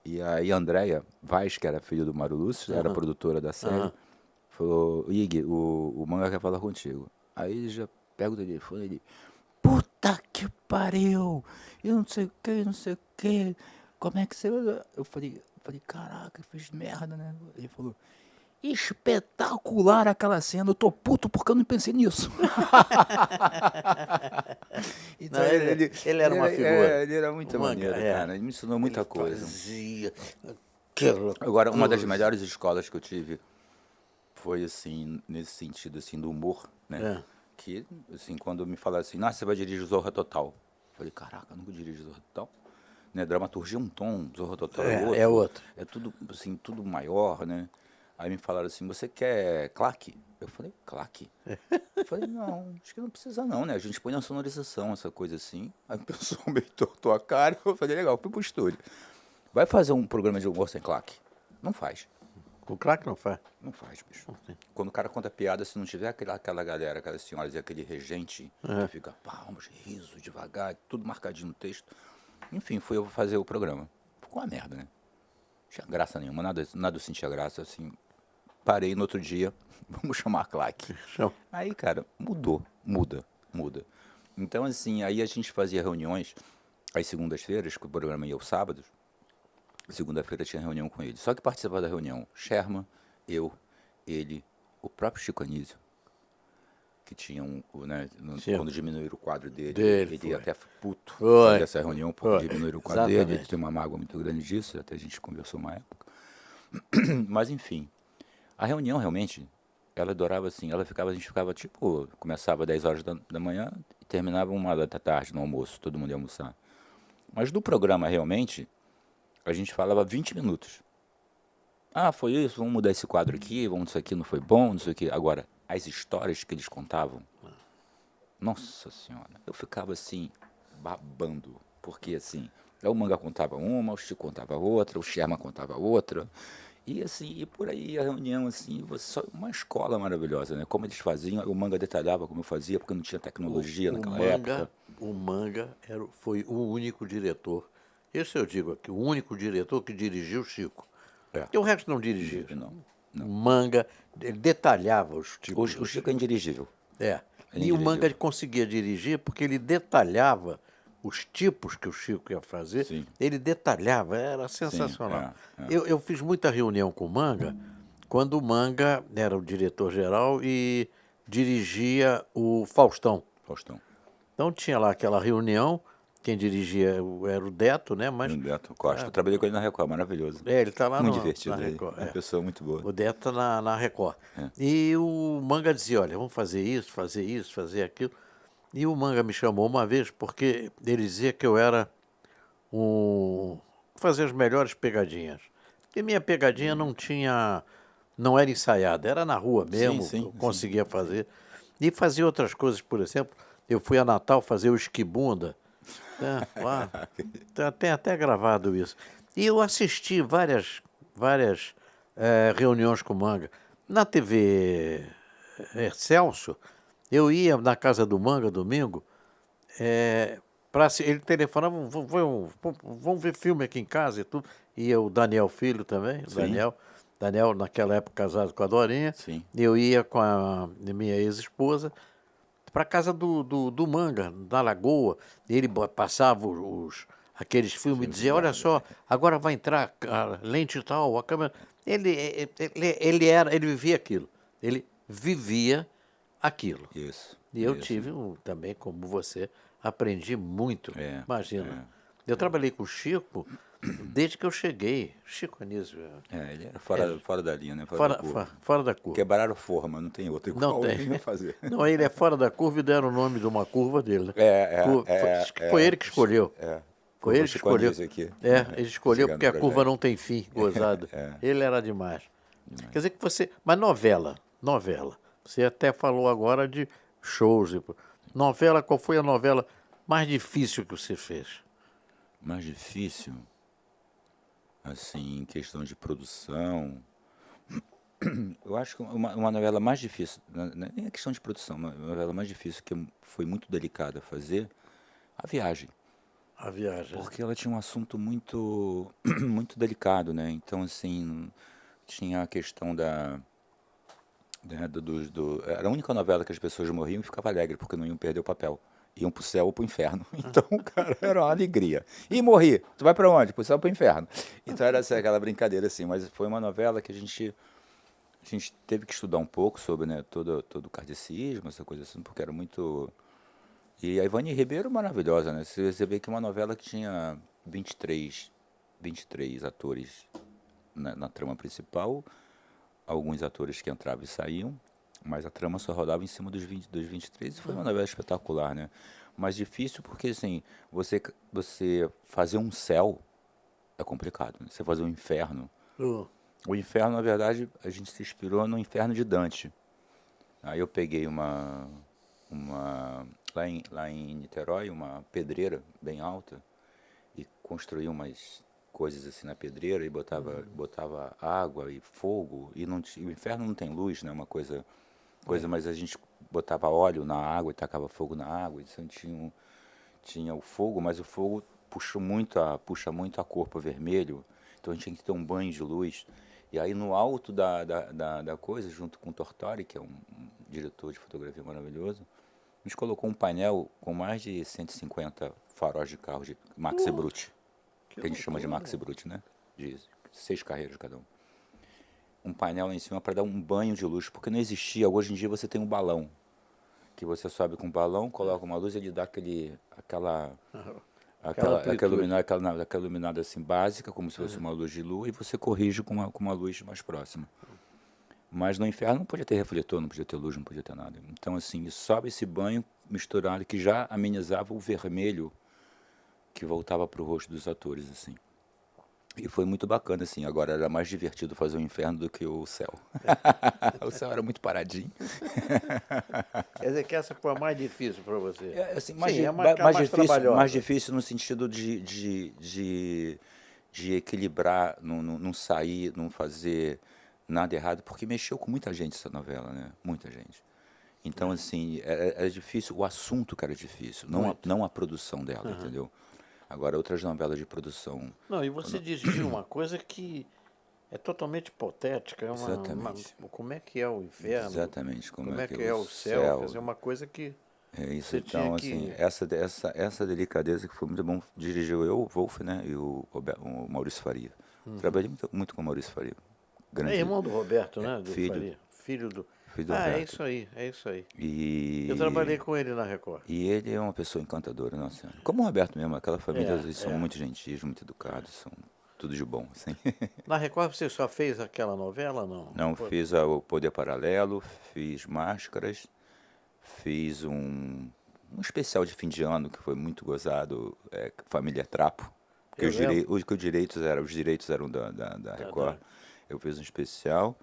E aí a Andréia Vaz, que era filha do Mário Lúcio, era produtora da série, falou, Ig, o Manga quer falar contigo. Aí ele já pega o telefone e ele, puta que pariu! Eu não sei o que, não sei o que. Como é que você... Eu falei, caraca, eu fiz merda, né? Ele falou, espetacular aquela cena, eu tô puto porque eu não pensei nisso. Então, Não, ele era uma figura. ele era muito O Manga, maneiro, cara. Ele me ensinou muita Ele coisa. fazia aquela Agora, uma das coisa. melhores escolas que eu tive foi, assim, nesse sentido, assim, do humor, né? Que, assim, quando me falaram assim, nossa, você vai dirigir Zorra Total. Eu falei, caraca, eu nunca dirijo Zorra Total. Né? Dramaturgia é um tom, Zorra Total é outro. É outro. É tudo, assim, tudo maior, né? Aí me falaram assim, você quer claque? Eu falei, claque? Eu falei, não, acho que não precisa não, né? A gente põe na sonorização, essa coisa assim. Aí o pessoal meio tortou a cara, eu falei, legal, fui pro estúdio. Vai fazer um programa de humor sem claque? Não faz. O craque não faz. Não faz, bicho. Quando o cara conta piada, se não tiver aquela galera, aquelas senhoras e aquele regente que fica palmas, riso, devagar, tudo marcadinho no texto. Enfim, fui eu fazer o programa. Ficou uma merda, né? Não tinha graça nenhuma, nada eu sentia graça, assim. Parei no outro dia, vamos chamar a claque. Aí, cara, muda. Então, assim, aí a gente fazia reuniões, às segundas-feiras, que o programa ia aos sábados, segunda-feira tinha reunião com ele. Só que participava da reunião Sherman, eu, ele, o próprio Chico Anísio, que tinha né, quando diminuíram o quadro dele ele ia até puto dessa reunião, porque diminuíram o quadro dele, ele tem uma mágoa muito grande disso, até a gente conversou uma época. Mas, enfim, a reunião realmente, ela durava assim, a gente ficava tipo, começava às 10 horas da manhã e terminava 1 da tarde no almoço, todo mundo ia almoçar. Mas do programa realmente, a gente falava 20 minutos. Ah, foi isso, vamos mudar esse quadro aqui, isso aqui não foi bom, não sei o quê. Agora, as histórias que eles contavam, nossa senhora, eu ficava assim, babando, porque assim, o Manga contava uma, o Chico contava outra, o Sherman contava outra, e assim, e por aí a reunião, assim, uma escola maravilhosa, né? Como eles faziam, o Manga detalhava como eu fazia, porque não tinha tecnologia naquela época. O Manga foi o único diretor, esse eu digo aqui, o único diretor que dirigiu o Chico. Porque o resto não dirigia. Não. O Manga, ele detalhava os tipos. O Chico é indirigível. E o Manga ele conseguia dirigir porque ele detalhava os tipos que o Chico ia fazer. Sim. Ele detalhava, era sensacional. Sim, Eu fiz muita reunião com o Manga, quando o Manga era o diretor-geral e dirigia o Faustão. Então tinha lá aquela reunião, quem dirigia era o Deto, né? Mas o Deto Costa. Eu trabalhei com ele na Record, maravilhoso. ele está lá muito divertido. na Record. Uma pessoa muito boa. O Deto está na Record. E o Manga dizia, olha, vamos fazer isso, fazer aquilo. E o Manga me chamou uma vez porque ele dizia que eu era fazer as melhores pegadinhas. E minha pegadinha não era ensaiada, era na rua mesmo, eu conseguia fazer. E fazia outras coisas, por exemplo, eu fui a Natal fazer o Esquibunda. Tem até gravado isso. E eu assisti várias reuniões com o Manga. Na TV Excelsior, eu ia na casa do Manga domingo, ele telefonava, vamos ver filme aqui em casa e tudo. Ia o Daniel Filho também, Daniel naquela época casado com a Dorinha. Eu ia com a minha ex-esposa para casa do Manga, na Lagoa. Ele passava aqueles filmes e dizia, olha só, agora vai entrar a lente tal, a câmera. Ele vivia aquilo. Ele vivia aquilo. Isso. E eu tive também, como você, aprendi muito. Imagina. Eu trabalhei com o Chico desde que eu cheguei. Chico Anísio. Ele era fora da linha, né? Fora da curva. Quebraram forma, não tem outra. Não tem. Fazer. Não, ele é fora da curva e deram o nome de uma curva dele. Foi ele que escolheu. Foi ele que escolheu. Ele escolheu porque a curva não tem fim, gozado. Ele era demais. Quer dizer que mas novela novela. Você até falou agora de shows. Novela, qual foi a novela mais difícil que você fez? Mais difícil, assim, em questão de produção. Eu acho que uma novela mais difícil, não é nem a questão de produção, uma novela mais difícil que foi muito delicada a fazer, A Viagem. A Viagem. Porque ela tinha um assunto muito, muito delicado, né? Então, assim, tinha a questão era a única novela que as pessoas morriam e ficavam alegres, porque não iam perder o papel. Iam pro céu ou pro inferno. Então, cara, era uma alegria. E morri. Tu vai pra onde? Pro céu ou pro inferno. Então era assim, aquela brincadeira assim. Mas foi uma novela que a gente teve que estudar um pouco sobre, né, todo o kardecismo, essa coisa assim, porque era muito... E a Ivani Ribeiro maravilhosa, né? Você vê que uma novela que tinha 23 atores na trama principal, alguns atores que entravam e saíam, mas a trama só rodava em cima dos 23 e foi uma novela espetacular, né? Mas difícil porque, assim, você fazer um céu é complicado, né? Você fazer um inferno. O inferno, na verdade, a gente se inspirou no Inferno de Dante. Aí eu peguei lá em Niterói, uma pedreira bem alta e construí umas coisas assim na pedreira e botava água e fogo e o inferno não tem luz, né? Uma coisa, mas a gente botava óleo na água e tacava fogo na água. Então tinha o fogo, mas o fogo puxa muito a cor para vermelho. Então a gente tinha que ter um banho de luz. E aí no alto da coisa, junto com o Tortori, que é um diretor de fotografia maravilhoso, a gente colocou um painel com mais de 150 faróis de carro de Maxi Brut, que a gente chama de Maxi Brut, né? De 6 carreiras cada um. Um painel lá em cima para dar um banho de luz, porque não existia. Hoje em dia você tem um balão, que você sobe com um balão, coloca uma luz e ele dá aquela iluminada assim básica, como se fosse uma luz de lua, e você corrige com uma luz mais próxima. Mas no inferno não podia ter refletor, não podia ter luz, não podia ter nada. Então, assim, sobe esse banho misturado que já amenizava o vermelho que voltava para o rosto dos atores, assim. E foi muito bacana, assim. Agora era mais divertido fazer o inferno do que o céu. O céu era muito paradinho. Quer dizer que essa foi a mais difícil para você? Assim, mais difícil no sentido de equilibrar, não sair, não fazer nada errado, porque mexeu com muita gente essa novela, né? Muita gente. Então, assim, era difícil, o assunto que era difícil, não a produção dela, entendeu? Agora, outras novelas de produção... Não, e você dirigiu uma coisa que é totalmente hipotética. Exatamente. Como é que é o inferno? Exatamente. Como é que é o céu? Quer dizer, uma coisa que... É isso, então, assim, essa delicadeza que foi muito bom, dirigiu eu, o Wolf, né, e o Maurício Faria. Trabalhei muito com o Maurício Faria. É irmão do Roberto, né? Do filho. Faria. Filho do Roberto. É isso aí. E eu trabalhei com ele na Record. E ele é uma pessoa encantadora, nossa. Como o Roberto mesmo, aquela família, eles são muito gentis, muito educados, são tudo de bom, assim. Na Record você só fez aquela novela, não? Não, fiz o Poder Paralelo, fiz Máscaras, fiz um especial de fim de ano que foi muito gozado, Família Trapo, porque os direitos eram da Record. Eu fiz um especial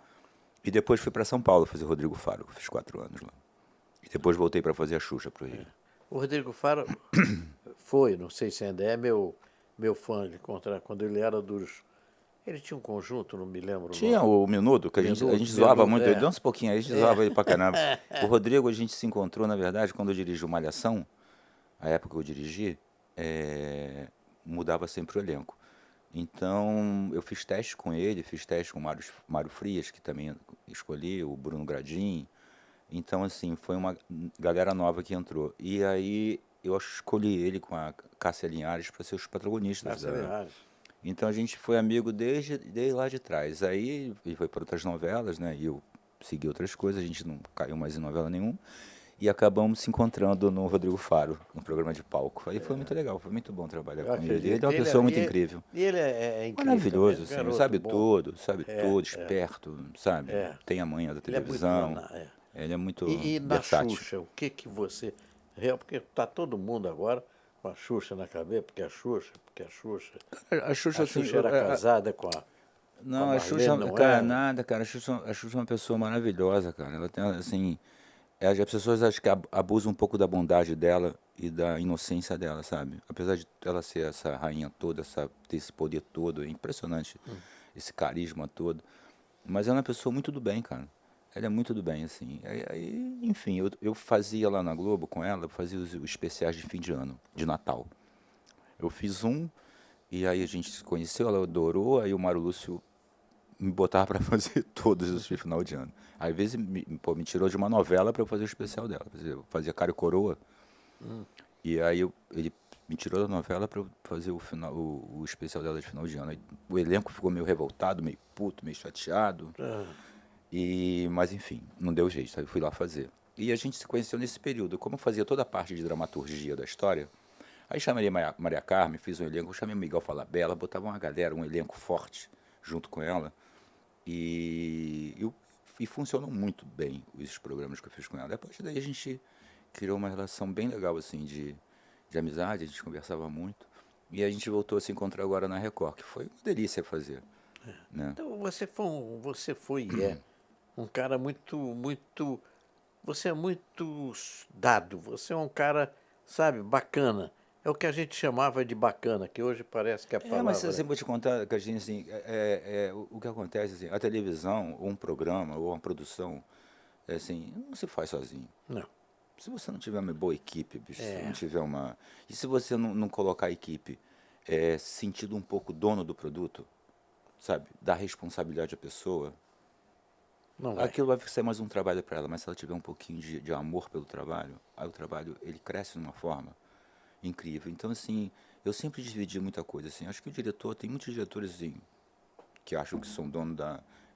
e depois fui para São Paulo fazer Rodrigo Faro, que eu fiz 4 anos lá. E depois voltei para fazer a Xuxa pro Rio. O Rodrigo Faro foi, não sei se ainda é meu fã de encontrar, quando ele era dos... Ele tinha um conjunto, não me lembro. Tinha o Menudo, que a gente zoava muito, ele dança um pouquinho, a gente zoava ele pra caramba. O Rodrigo, a gente se encontrou, na verdade, quando eu dirigi o Malhação, a época que eu dirigi, mudava sempre o elenco. Então, eu fiz teste com ele, fiz teste com o Mário Frias, que também escolhi, o Bruno Gradim. Então, assim, foi uma galera nova que entrou. E aí, eu escolhi ele com a Cássia Linhares para ser os protagonistas. Cássia Linhares. Então, a gente foi amigo desde lá de trás. Aí, ele foi para outras novelas, né? E eu segui outras coisas, a gente não caiu mais em novela nenhuma. E acabamos se encontrando no Rodrigo Faro, no programa de palco. Aí foi muito legal, foi muito bom trabalhar com ele. Ele é uma pessoa muito incrível. E ele é incrível. Maravilhoso, assim, sabe tudo, esperto, sabe? Tem a manha da televisão. Ele é muito versátil. Na Xuxa, o que você... Porque está todo mundo agora com a Xuxa na cabeça, porque a Xuxa A Xuxa era casada com a Não, a Xuxa, Marlene não cara, é? nada, cara. A Xuxa é uma pessoa maravilhosa, cara. Ela tem, assim, as pessoas acho que abusam um pouco da bondade dela e da inocência dela, sabe? Apesar de ela ser essa rainha toda, ter esse poder todo, é impressionante, esse carisma todo. Mas ela é uma pessoa muito do bem, cara. Ela é muito do bem, assim. Enfim, eu fazia lá na Globo com ela, eu fazia os especiais de fim de ano, de Natal. Eu fiz um, e aí a gente se conheceu, ela adorou, aí o Mário Lúcio me botava para fazer todos os de final de ano. Aí, às vezes me tirou de uma novela para eu fazer o especial dela. Por exemplo, eu fazia Cara e Coroa, e aí ele me tirou da novela para eu fazer o especial dela de final de ano. Aí, o elenco ficou meio revoltado, meio puto, meio chateado. Ah, Mas enfim, não deu jeito, aí eu fui lá fazer. E a gente se conheceu nesse período. Como eu fazia toda a parte de dramaturgia da história, aí chamei Maria Carmen, fiz um elenco, chamei o Miguel Falabella, botava uma galera, um elenco forte junto com ela. E funcionou muito bem os programas que eu fiz com ela. Depois daí a gente criou uma relação bem legal, assim, de amizade, a gente conversava muito. E a gente voltou a se encontrar agora na Record, que foi uma delícia fazer, né? então você foi e é um cara muito, você é muito dado, você é um cara, sabe, bacana. É o que a gente chamava de bacana, que hoje parece que a Mas palavra... assim, vou te contar, Cadinho, assim, o que acontece, assim, a televisão, ou um programa, ou uma produção, assim, não se faz sozinho. Não, Se você não tiver uma boa equipe, bicho, se não é, tiver uma... E se você não colocar a equipe sentindo um pouco dono do produto, sabe, dar responsabilidade à pessoa, não vai. aquilo vai ser mais um trabalho para ela, mas se ela tiver um pouquinho de amor pelo trabalho, aí o trabalho, ele cresce de uma forma incrível. Então, assim, eu sempre dividi muita coisa, assim. Acho que o diretor, tem muitos diretores, assim, que acham que são dono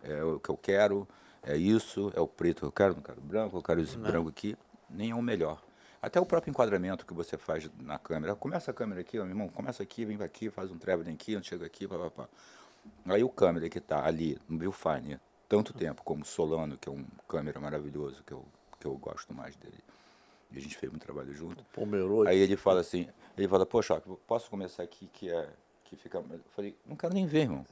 é o que eu quero, é isso, é o preto que eu quero, não quero branco, eu quero esse Não, branco aqui. Nem é o melhor. Até o próprio enquadramento que você faz na câmera. Começa a câmera aqui, ó, meu irmão, começa aqui, vem aqui, faz um traveling aqui, chega aqui, papapá. Aí o câmera que está ali no Viewfinder, tanto tempo como Solano, que é um câmera maravilhoso, que eu gosto mais dele. E a gente fez um trabalho junto. Aí Pomerode. ele fala assim, ele fala, poxa, posso começar aqui que fica... Eu falei, não quero nem ver, irmão.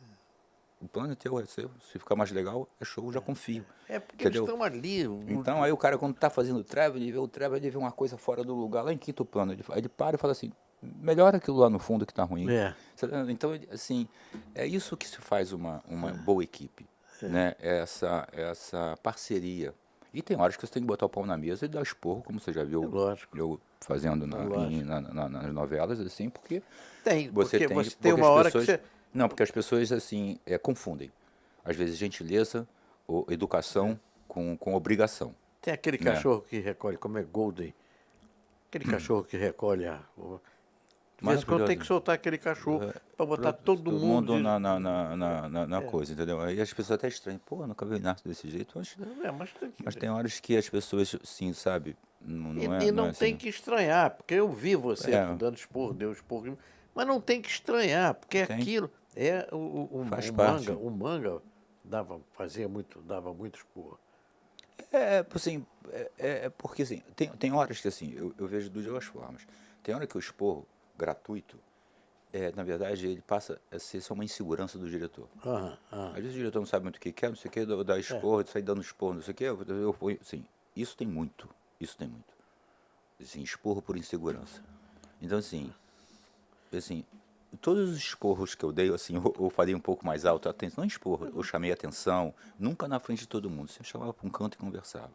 O plano é teu, é seu. Se ficar mais legal, é show, já confio. É porque eles Entendeu? estão ali. Então aí o cara quando tá fazendo o travel, ele vê o travel, ele vê uma coisa fora do lugar, lá em quinto plano. Ele para e fala assim, melhora aquilo lá no fundo que tá ruim. É, Então, assim, é isso que se faz uma boa equipe, né? Essa parceria. E tem horas que você tem que botar o pau na mesa e dar esporro, como você já é viu lógico, eu fazendo é lógico. nas novelas, assim, porque Tem, você porque tem, você tem porque uma as hora que pessoas, você... não, porque as pessoas, assim, confundem. Às vezes gentileza ou educação com obrigação, Tem aquele né? cachorro que recolhe, como é Golden. Aquele cachorro que recolhe de vez em quando tem que Maravilhoso. soltar aquele cachorro para botar todo Todo mundo mundo de... na coisa, entendeu? Aí as pessoas até estranham, pô, nunca vi Inácio desse jeito, É, mas tem que... mas tem horas que as pessoas, sim, sabe, E não é não tem assim. que estranhar, porque eu vi você É, dando esporro, deu esporro, mas não tem que estranhar, porque tem, aquilo é faz manga, parte. o manga dava muito esporro. Assim, porque assim, tem horas que assim, eu vejo de duas formas. Tem hora que o esporro gratuito, na verdade, ele passa a ser só uma insegurança do diretor. Aham, Às aham. vezes o diretor não sabe muito o que quer, não sei o que, dar É, esporro, sair dando esporro, não sei o que, eu ponho, assim, isso tem muito, isso tem muito. Assim, esporro por insegurança. Então, assim, todos os esporros que eu dei, assim, eu falei um pouco mais alto, atenção, não esporro, eu chamei atenção, nunca na frente de todo mundo, sempre chamava para um canto e conversava,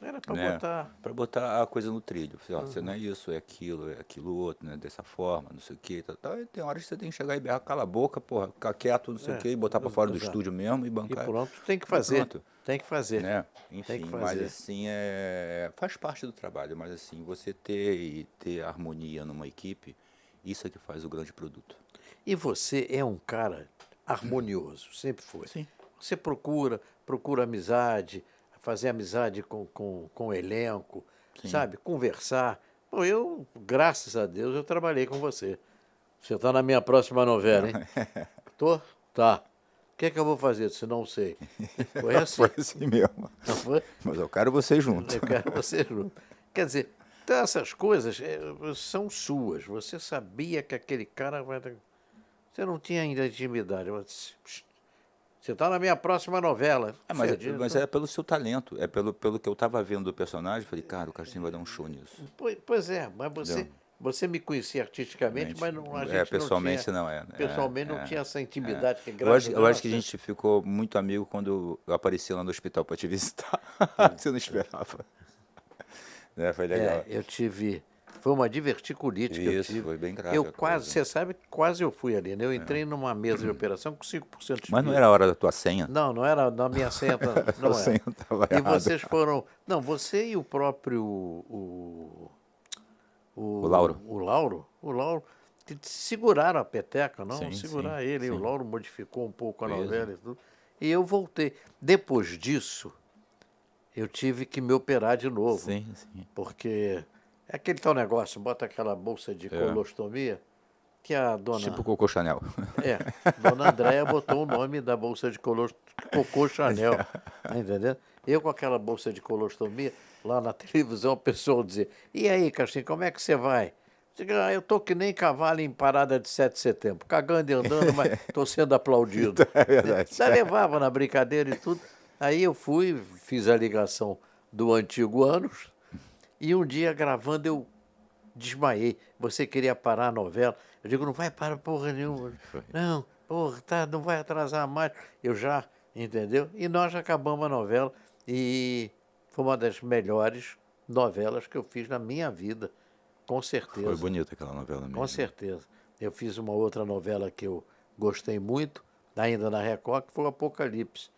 era para né? botar. Para botar a coisa no trilho. Falei, ó, você não é aquilo outro, né? Dessa forma, não sei o que, E tem horas que você tem que chegar e berrar, cala a boca, porra, ficar quieto, não sei o É, que, botar para fora do exato. estúdio mesmo e E bancar. pronto, tem que E fazer. pronto, Tem que fazer. né? Tem que Enfim, mas fazer. assim, faz parte do trabalho, mas assim, você ter harmonia numa equipe, isso é que faz o grande produto. E você é um cara harmonioso, sempre foi. Sim. Você procura amizade, fazer amizade com o elenco, Sim. sabe? Conversar. Pô, graças a Deus, eu trabalhei com você. Você está na minha próxima novela, hein? Tô? Tá. O que é que eu vou fazer se não sei? Foi assim. Foi assim mesmo. Não foi? Mas eu quero você junto. Eu quero você junto. Quer dizer, então essas coisas são suas. Você sabia que aquele cara vai... Você não tinha ainda intimidade. Mas, Você está na minha próxima novela. Mas é pelo seu talento, é pelo que eu estava vendo do personagem. Falei, cara, o Castinho vai dar um show nisso. Pois é, mas Entendeu? você me conhecia artisticamente, mas a gente pessoalmente não não é. tinha, pessoalmente não tinha essa É. intimidade que Eu acho que a gente ficou muito amigo quando eu apareci lá no hospital para te visitar. Você não esperava. Foi legal. eu tive. Foi uma diverticulite que eu Isso, tive. foi bem grave Eu a quase, coisa. você sabe, que quase eu fui ali, né? Eu entrei numa mesa de operação com 5% de Mas não fila. era a hora da tua senha? Não era na minha senha, não A era. senha estava E errada. vocês foram. Não, você e o próprio. O Lauro. O Lauro seguraram a peteca, não? Sim, Segurar sim, ele. E o sim. Lauro modificou um pouco a Mesmo. novela e tudo. E eu voltei. Depois disso, eu tive que me operar de novo. Sim, sim. Porque é aquele tal negócio, bota aquela bolsa de colostomia, que a dona. Tipo Coco Chanel. Dona Andréia botou o nome da bolsa de Cocô Chanel. Tá entendendo? Eu com aquela bolsa de colostomia, lá na televisão, a pessoa dizia, e aí, Castinho, como é que você vai? Eu tô que nem cavalo em parada de 7 de setembro, cagando e andando, mas tô sendo aplaudido. É verdade. Você levava na brincadeira e tudo. Aí eu fui, fiz a ligação do antigo Anos, e um dia gravando eu desmaiei. Você queria parar a novela. Eu digo, não vai parar porra nenhuma. Não, porra, não vai atrasar mais. Eu já, entendeu? E nós acabamos a novela e foi uma das melhores novelas que eu fiz na minha vida, com certeza. Foi bonita aquela novela mesmo. Com certeza. Eu fiz uma outra novela que eu gostei muito, ainda na Record, que foi o Apocalipse,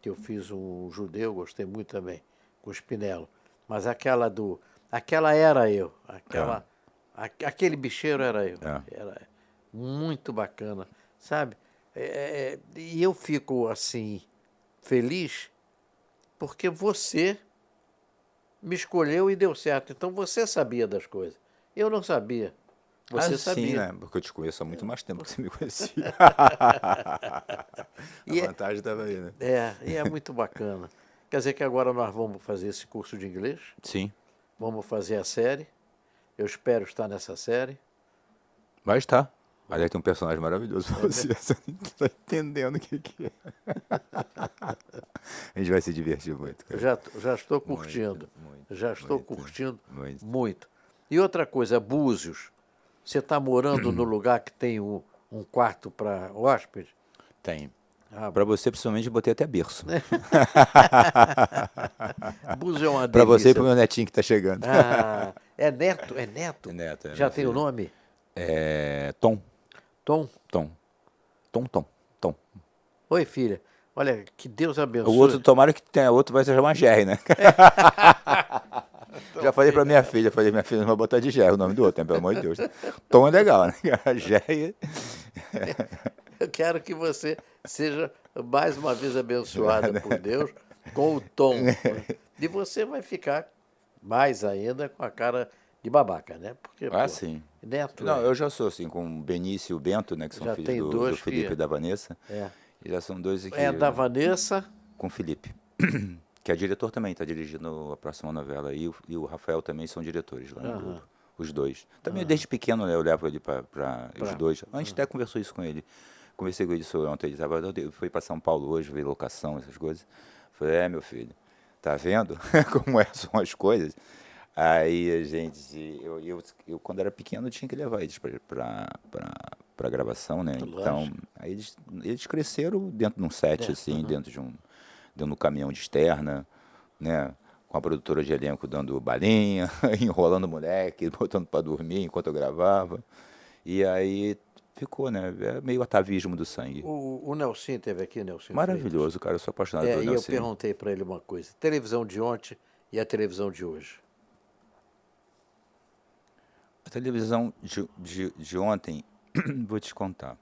que eu fiz um judeu, gostei muito também, com o Spinello. Mas aquela era eu, aquele bicheiro era eu. Era muito bacana, sabe? E eu fico assim, feliz, porque você me escolheu e deu certo. Então você sabia das coisas. Eu não sabia. Você sabia. Sim, né? Porque eu te conheço há muito mais tempo que você me conhecia. A vantagem estava aí, né? E é muito bacana. Quer dizer que agora nós vamos fazer esse curso de inglês, Sim. vamos fazer a série. Eu espero estar nessa série. Vai estar. Aliás, tem um personagem maravilhoso pra você. Você não está entendendo o que é. A gente vai se divertir muito, cara. Já estou curtindo. Já estou muito, curtindo muito. muito. E outra coisa, Búzios. Você está morando no lugar que tem um quarto para hóspede? Tem. Para você, principalmente, eu botei até berço. Búzios é uma delícia. Para você e para o meu netinho que está chegando. É neto? É neto? É neto. Já tem o nome? Tom. Tom? Tom. Oi, filha. Olha, que Deus abençoe. O outro, tomara que tenha outro, vai se chamar Jerry, né? Já falei pra minha filha, não vai botar de Jerry o nome do outro, né? Pelo amor de Deus. Tom é legal, né? Jerry. Eu quero que você seja mais uma vez abençoada por Deus com o Tom. E você vai ficar mais ainda com a cara de babaca, né? Porque, Sim. Neto. Não, eu já sou assim, com o Benício e o Bento, né? Que são Já filhos tem do dois Felipe e da Vanessa. E já são dois aqui. É da Vanessa. Com o Felipe. Que é diretor também, está dirigindo a próxima novela. E o Rafael também são diretores lá no grupo. Os dois. Também desde pequeno, né, eu levo ele para os dois. A gente até conversou isso com ele. Conversei com ele isso ontem. Ele foi para São Paulo hoje, ver locação, essas coisas. Falei, meu filho, tá vendo como são as coisas? Aí a gente, eu quando era pequeno tinha que levar eles para gravação, né? Então, aí eles cresceram dentro de um set, assim, dentro de um caminhão de externa, né? Com a produtora de elenco dando balinha, enrolando o moleque, botando para dormir enquanto eu gravava. E aí ficou, né? É meio atavismo do sangue. O Nelson teve aqui, Nelson. Maravilhoso, cara. Eu sou apaixonado pelo Nelson. E eu perguntei para ele uma coisa. Televisão de ontem e a televisão de hoje? A televisão de ontem, vou te contar.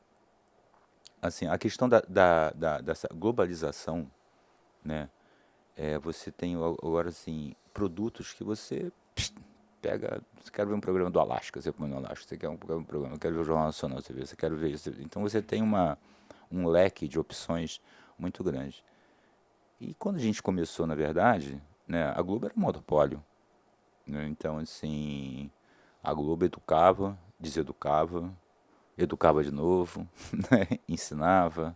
Assim, a questão dessa globalização, né? Você tem agora, assim, produtos que você pega... Você quer ver um programa do Alasca, você põe no Alasca. Você quer um programa, quer ver o Jornal Nacional, você quer ver isso. Então, você tem um leque de opções muito grande. E quando a gente começou, na verdade, né, a Globo era um monopólio. Né? Então, assim, a Globo educava, deseducava, educava de novo, né? Ensinava,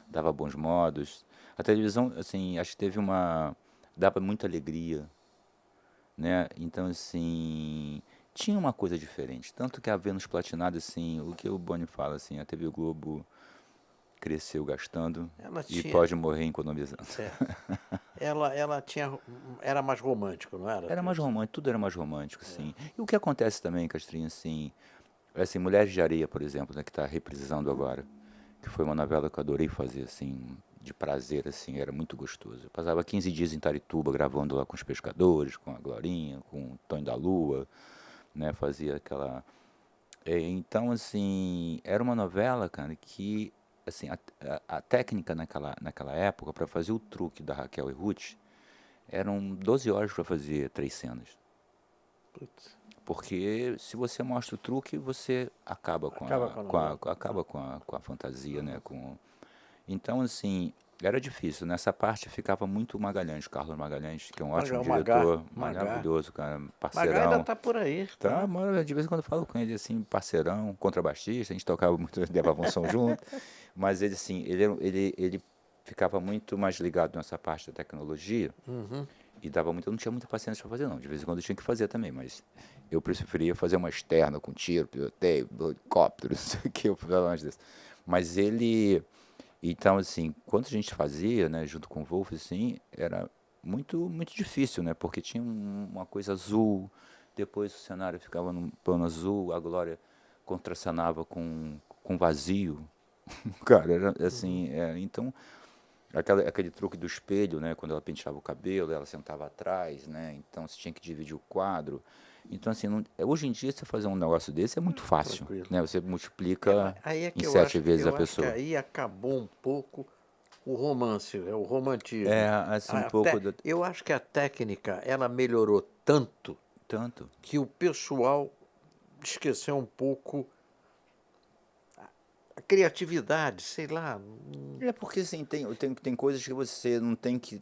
dava bons modos. A televisão, assim, acho que dava muita alegria, né? Então, assim, tinha uma coisa diferente. Tanto que a Vênus Platinada, assim, o que o Boni fala, assim, a TV Globo cresceu gastando Ela e tinha, pode morrer economizando. é, ela tinha, era mais romântico, não era? A Era mais televisão? romântico, tudo era mais romântico, assim. E o que acontece também, Castrinha, assim, Mulheres de Areia, por exemplo, né, que está reprisando agora, que foi uma novela que eu adorei fazer, assim, de prazer, assim, era muito gostoso. Eu passava 15 dias em Tarituba gravando lá com os pescadores, com a Glorinha, com o Tonho da Lua, né, fazia aquela... Então, assim, era uma novela, cara, que, assim, a técnica naquela época, para fazer o truque da Raquel e Ruth, eram 12 horas para fazer 3 cenas. Putz, Porque se você mostra o truque, você acaba acaba com a novela. com a fantasia, né? Então, assim, era difícil. Nessa parte ficava muito o Magalhães, Carlos Magalhães, que é um ótimo Magá, diretor, Magá. maravilhoso, cara, Magá ainda parceirão. tá por aí, Tá, tá? mano, de vez em quando eu falo com ele, assim, parceirão, contrabaixista, a gente tocava muito, levava um som junto. Mas ele, assim, ele ficava muito mais ligado nessa parte da tecnologia. E dava muito, eu não tinha muita paciência para fazer, não. De vez em quando eu tinha que fazer também, mas eu preferia fazer uma externa com tiro, piloteio, helicóptero, não sei o que, eu falava mais disso. Mas ele, então, assim, quando a gente fazia, né, junto com o Wolf, assim, era muito difícil, né, porque tinha uma coisa azul, depois o cenário ficava num plano azul, a Glória contracenava com vazio. Cara, era assim, então aquele truque do espelho, né? Quando ela penteava o cabelo, ela sentava atrás, né? Então você tinha que dividir o quadro. Então, assim, hoje em dia você fazer um negócio desse é muito fácil, Tranquilo. né? Você Mas multiplica aí é em que 7 vezes a eu acho que pessoa. aí acabou um pouco o romance, o É, romantismo. assim, um pouco Eu acho que a técnica, ela melhorou tanto tanto. que o pessoal esqueceu um pouco a criatividade, sei lá. É porque, assim, tem coisas que você não tem que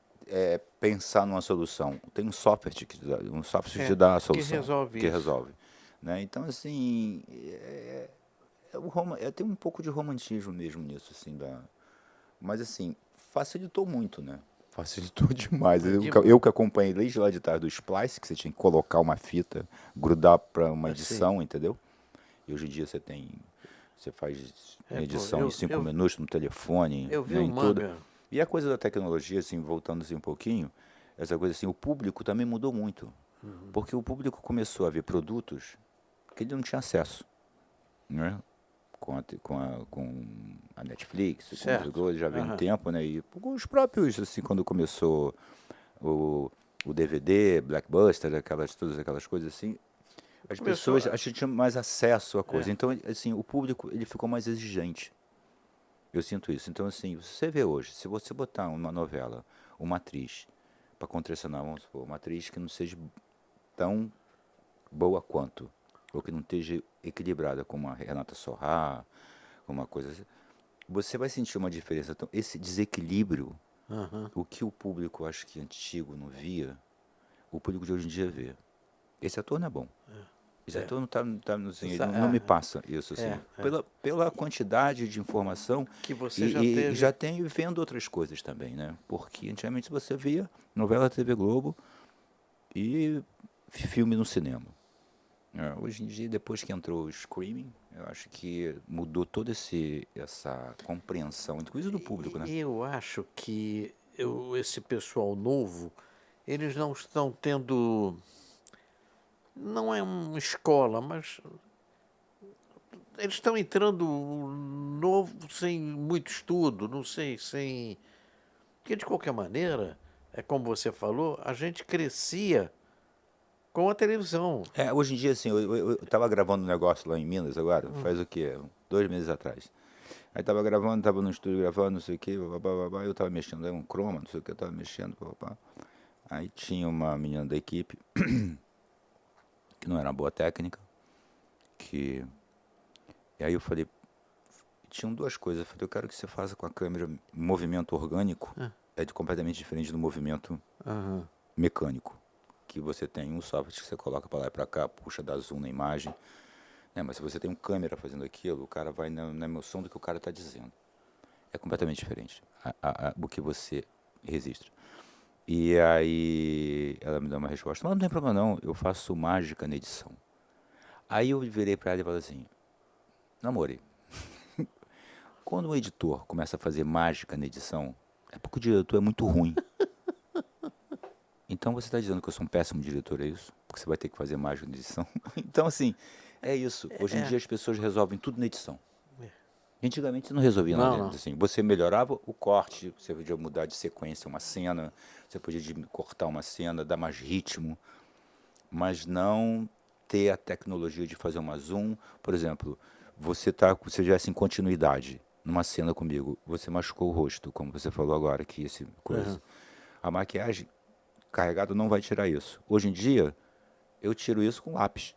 pensar numa solução. Tem um software que te É, dá a que solução, resolve que isso. resolve, né? Então, assim, tem um pouco de romantismo mesmo nisso, assim, mas assim, facilitou muito, né? Facilitou demais. É Eu demais. que acompanhei desde lá de trás do Splice, que você tinha que colocar uma fita, grudar para uma Assim, edição, entendeu? E hoje em dia você faz pô, edição em 5 minutos no telefone, eu vi né, o em tudo. manga. E a coisa da tecnologia, assim, voltando assim um pouquinho, essa coisa assim, o público também mudou muito. Porque o público começou a ver produtos que ele não tinha acesso, né? Com a Netflix, com outras Certo. coisas, já vem um Aham. tempo, né? E com os próprios, assim, quando começou o, o DVD, Blackbuster, todas aquelas coisas assim, as Começou. pessoas acho que tinham mais acesso à coisa. Então, assim, o público, ele ficou mais exigente. Eu sinto isso. Então, assim, você vê hoje, se você botar uma novela, uma atriz, para contracenar, vamos supor, uma atriz que não seja tão boa quanto, ou que não esteja equilibrada, como a Renata Sorrah, uma coisa assim, você vai sentir uma diferença. Então, esse desequilíbrio, Aham. o que o público, acho que antigo não via, o público de hoje em dia vê. Esse ator não é bom. Esse É. ator não tá, assim, ele Sa- não me ah, passa isso, É, assim. é. Pela quantidade de informação Que você já e já teve. tem vendo outras coisas também, né? Porque antigamente você via novela TV Globo e filme no cinema. Hoje em dia, depois que entrou o streaming, eu acho que mudou toda essa compreensão, inclusive do público, né? Eu acho que esse pessoal novo, eles não estão tendo. Não é uma escola, mas eles estão entrando novo sem muito estudo, não sei, sem. Porque de qualquer maneira, é como você falou, a gente crescia com a televisão. Hoje em dia, assim, eu tava gravando um negócio lá em Minas agora, faz o quê? 2 meses atrás. Aí tava gravando, tava no estúdio gravando, não sei o quê, babá, eu tava mexendo, aí um chroma, não sei o que, eu tava mexendo, babá. Aí tinha uma menina da equipe, que não era uma boa técnica, que... E aí eu falei, tinham duas coisas, eu falei, eu quero que você faça com a câmera um movimento orgânico, completamente diferente do movimento Aham. mecânico, que você tem um software que você coloca para lá e para cá, puxa, dá zoom na imagem, né? Mas se você tem um câmera fazendo aquilo, o cara vai na emoção do que o cara está dizendo. é completamente diferente o que você registra. E aí ela me deu uma resposta, mas não tem problema não, eu faço mágica na edição. Aí eu virei para ela e falei assim, namorei. Quando um editor começa a fazer mágica na edição, é porque o diretor é muito ruim. Então você está dizendo que eu sou um péssimo diretor, é isso? Porque você vai ter que fazer mágica na edição. Então, assim, é isso. Hoje em dia as pessoas resolvem tudo na edição. Antigamente você não resolvia nada. Não. Assim, você melhorava o corte, você podia mudar de sequência uma cena, você podia cortar uma cena, dar mais ritmo, mas não ter a tecnologia de fazer uma zoom. Por exemplo, você tivesse em continuidade numa cena comigo, você machucou o rosto, como você falou agora, que esse coisa. A maquiagem carregada não vai tirar isso. Hoje em dia, eu tiro isso com lápis.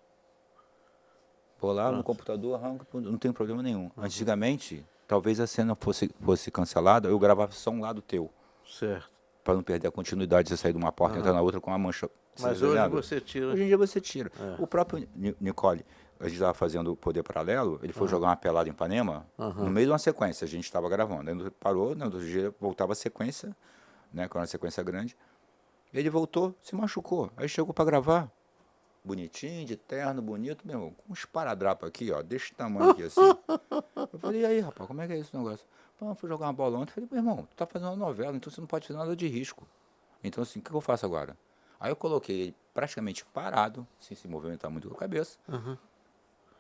Vou lá no computador, arranco, não tem problema nenhum. Antigamente, talvez a cena fosse cancelada, eu gravava só um lado teu. Certo. Para não perder a continuidade, você sair de uma porta e entrar na outra com uma mancha. Mas hoje você tira. Hoje em dia você tira. O próprio Nicole, a gente estava fazendo o Poder Paralelo, ele foi jogar uma pelada em Ipanema, no meio de uma sequência, a gente estava gravando. Aí parou, no outro dia voltava a sequência, né, com uma sequência grande. Ele voltou, se machucou. Aí chegou para gravar. Bonitinho, de terno, bonito, meu irmão, com um esparadrapo aqui, ó, desse tamanho aqui, assim. Eu falei, e aí, rapaz, como é que é esse negócio? Falei, fui jogar uma bola ontem. Eu falei, meu irmão, tu tá fazendo uma novela, então você não pode fazer nada de risco. Então, assim, o que eu faço agora? Aí eu coloquei ele praticamente parado, sem se movimentar muito com a cabeça.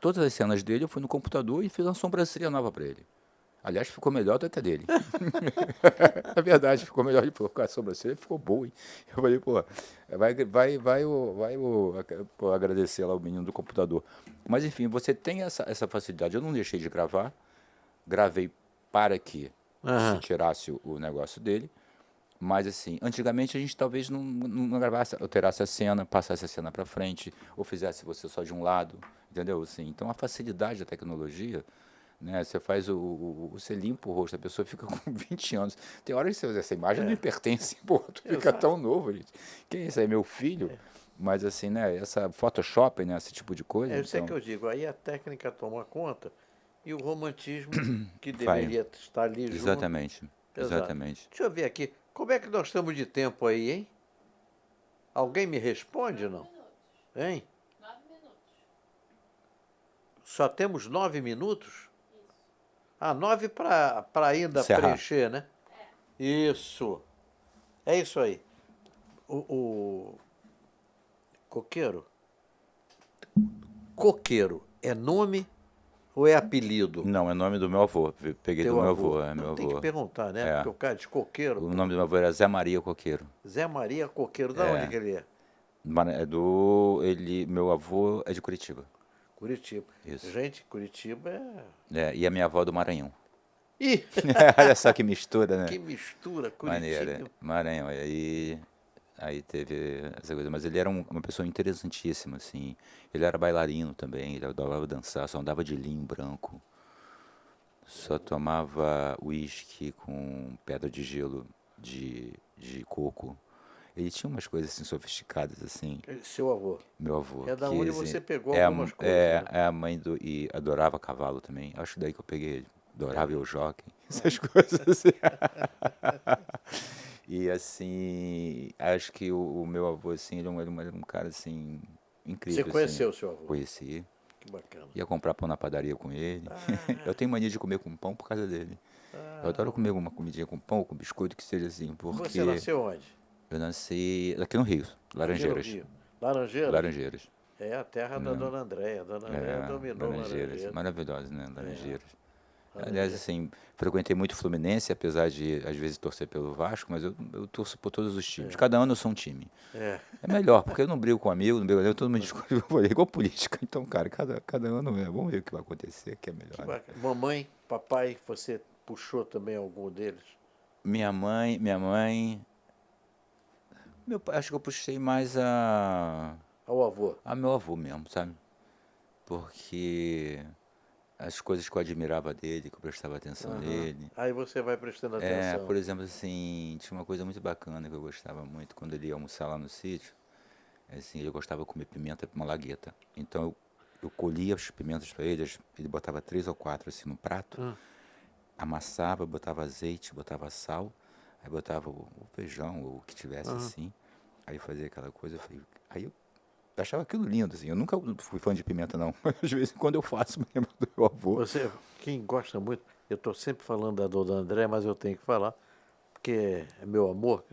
Todas as cenas dele, eu fui no computador e fiz uma sobrancelha nova para ele. Aliás, ficou melhor do que a dele. É verdade, ficou melhor de colocar a sobrancelha, ficou boa, hein? Eu falei, pô, pô, agradecer lá o menino do computador. Mas, enfim, você tem essa facilidade. Eu não deixei de gravar, gravei para que se tirasse o negócio dele. Mas, assim, antigamente a gente talvez não gravasse, alterasse a cena, passasse a cena para frente, ou fizesse você só de um lado, entendeu? Assim, então, a facilidade da tecnologia... Né? Você faz você limpa o rosto, a pessoa fica com 20 anos. Tem hora que você usa essa imagem não me pertence, pô, tu fica tão novo, gente. Quem é esse aí? Meu filho? Mas assim, né? Essa Photoshop, né? Esse tipo de coisa. Isso é que eu digo. Aí a técnica toma conta e o romantismo que Vai. deveria estar ali junto. Exatamente. Exato. Exatamente. Deixa eu ver aqui. Como é que nós estamos de tempo aí, hein? Alguém me responde, não? Hein? 9 minutos. Só temos 9 minutos? Ah, 9 para ainda Encerrar. preencher, né? Isso. É isso aí. O Coqueiro. Coqueiro é nome ou é apelido? Não, é nome do meu avô. Peguei Teu do meu avô. avô. É meu Tem que avô. perguntar, né? É. Porque o cara de Coqueiro. O nome do meu avô era Zé Maria Coqueiro. Zé Maria Coqueiro. Da onde que ele é? Meu avô é de Curitiba. Curitiba. Isso. Gente, Curitiba é... E a minha avó é do Maranhão. Ih! Olha só que mistura, né? Que mistura, Curitiba. Maneira. Maranhão. E aí teve essa coisa. Mas ele era uma pessoa interessantíssima, assim. Ele era bailarino também, ele adorava dançar, só andava de linho branco. Só tomava uísque com pedra de gelo de coco. Ele tinha umas coisas assim sofisticadas, assim. Seu avô. Meu avô. É da que, onde assim, você pegou algumas coisas. Né? É a mãe do... E adorava cavalo também. Acho daí que eu peguei ele. Adorava o jockey. Essas coisas assim. E assim... Acho que o meu avô, assim, ele era um cara, assim, incrível. Você conheceu o assim. seu avô? Conheci. Que bacana. Ia comprar pão na padaria com ele. Eu tenho mania de comer com pão por causa dele. Eu adoro comer uma comidinha com pão, com biscoito, que seja assim, porque... Você nasceu onde? Eu nasci aqui no Rio, Laranjeiras. Aqui no Rio. Laranjeiras? Laranjeiras. É a terra da Dona Andréia. Dona Andréia dominou Laranjeiras. Maravilhosa, né? Laranjeiras. Aliás, assim, frequentei muito o Fluminense, apesar de, às vezes, torcer pelo Vasco, mas eu torço por todos os times. Cada ano eu sou um time. É melhor, porque eu não brigo com amigo, não brigo, todo mundo discute, igual política. Então, cara, cada ano vamos ver o que vai acontecer, que é melhor. Né? Mamãe, papai, você puxou também algum deles? Minha mãe... Meu pai, acho que eu puxei mais ao avô. A meu avô mesmo, sabe? Porque as coisas que eu admirava dele, que eu prestava atenção nele. Aí você vai prestando atenção. Por exemplo, assim, tinha uma coisa muito bacana que eu gostava muito quando ele ia almoçar lá no sítio. Assim, ele gostava de comer pimenta malagueta. Então eu colhia as pimentas para ele, ele botava 3 ou 4 assim no prato. amassava, botava azeite, botava sal, aí botava o feijão, ou o que tivesse assim, aí fazia aquela coisa, aí eu achava aquilo lindo, assim. Eu nunca fui fã de pimenta, não. Mas às vezes quando eu faço, me lembro do meu avô. Quem gosta muito, eu estou sempre falando da dona André, mas eu tenho que falar, porque é meu amor,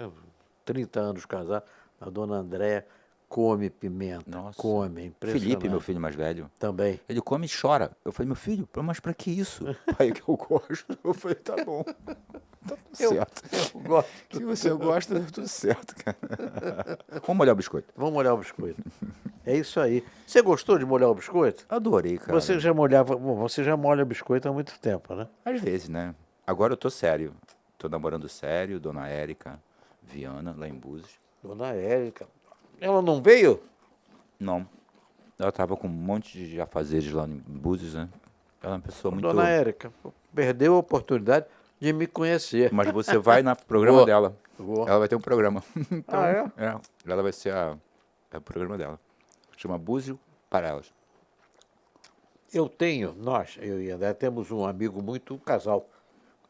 30 anos casado, a dona André come pimenta, Nossa. come, é Felipe, meu impressionante. filho mais velho, Também. ele come e chora. Eu falei, meu filho, mas pra que isso? Pai, que eu gosto. Eu falei, tá bom, tá tudo Eu, certo. eu gosto. Se você gosta, tá tudo certo, cara. Vamos molhar o biscoito. Vamos molhar o biscoito. É isso aí. Você gostou de molhar o biscoito? Adorei, cara. Você já molhava, bom, você já molha biscoito há muito tempo, né? Às vezes, né? Agora eu tô sério. Tô namorando sério, dona Érica Viana, lá em Búzios. Dona Érica. Ela não veio? Não. Ela tava com um monte de afazeres lá em Búzios, né? Ela é uma pessoa muito... Dona Érica, perdeu a oportunidade de me conhecer. Mas você vai no programa Vou. dela. Vou. Ela vai ter um programa. Então, Ah, é? ela vai ser o programa dela. Chama Búzio para Elas. Eu e André, temos um amigo um casal,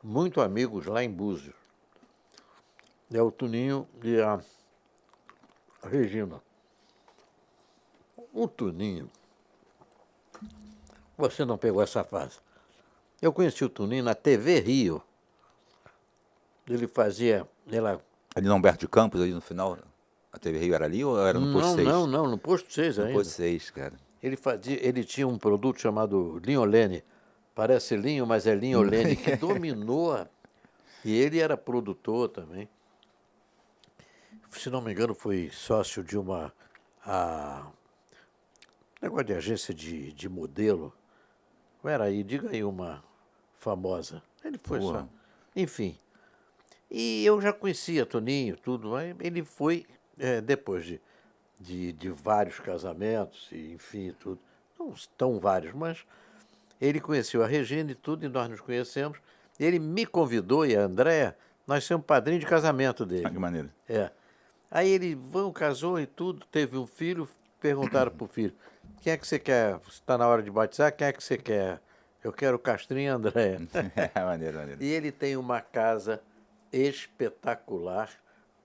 muito amigos lá em Búzios. É o Tuninho e a Regina. O Tuninho, você não pegou essa fase. Eu conheci o Tuninho na TV Rio. Ele fazia. Ali no Humberto de Campos, ali no final, a TV Rio era ali ou era no Posto 6? Não, no posto 6 No ainda. Posto 6, cara. Ele tinha um produto chamado Linholene. Parece linho, mas é Linholene, que dominou. E ele era produtor também. Se não me engano, foi sócio de negócio de agência de modelo. Qual era aí? Diga aí uma famosa. Ele foi Pô. só. Enfim. E eu já conhecia Toninho, tudo, mas ele foi, depois de vários casamentos, e, enfim, tudo. Não tão vários, mas ele conheceu a Regina e tudo, e nós nos conhecemos. Ele me convidou e a Andréa, nós somos padrinho de casamento dele. Ah, que maneiro. É. Aí ele casou e tudo, teve um filho, perguntaram pro filho, quem é que você quer? Está na hora de batizar, quem é que você quer? Eu quero Castrinho e Andréa. Maneiro, maneiro. E ele tem uma casa espetacular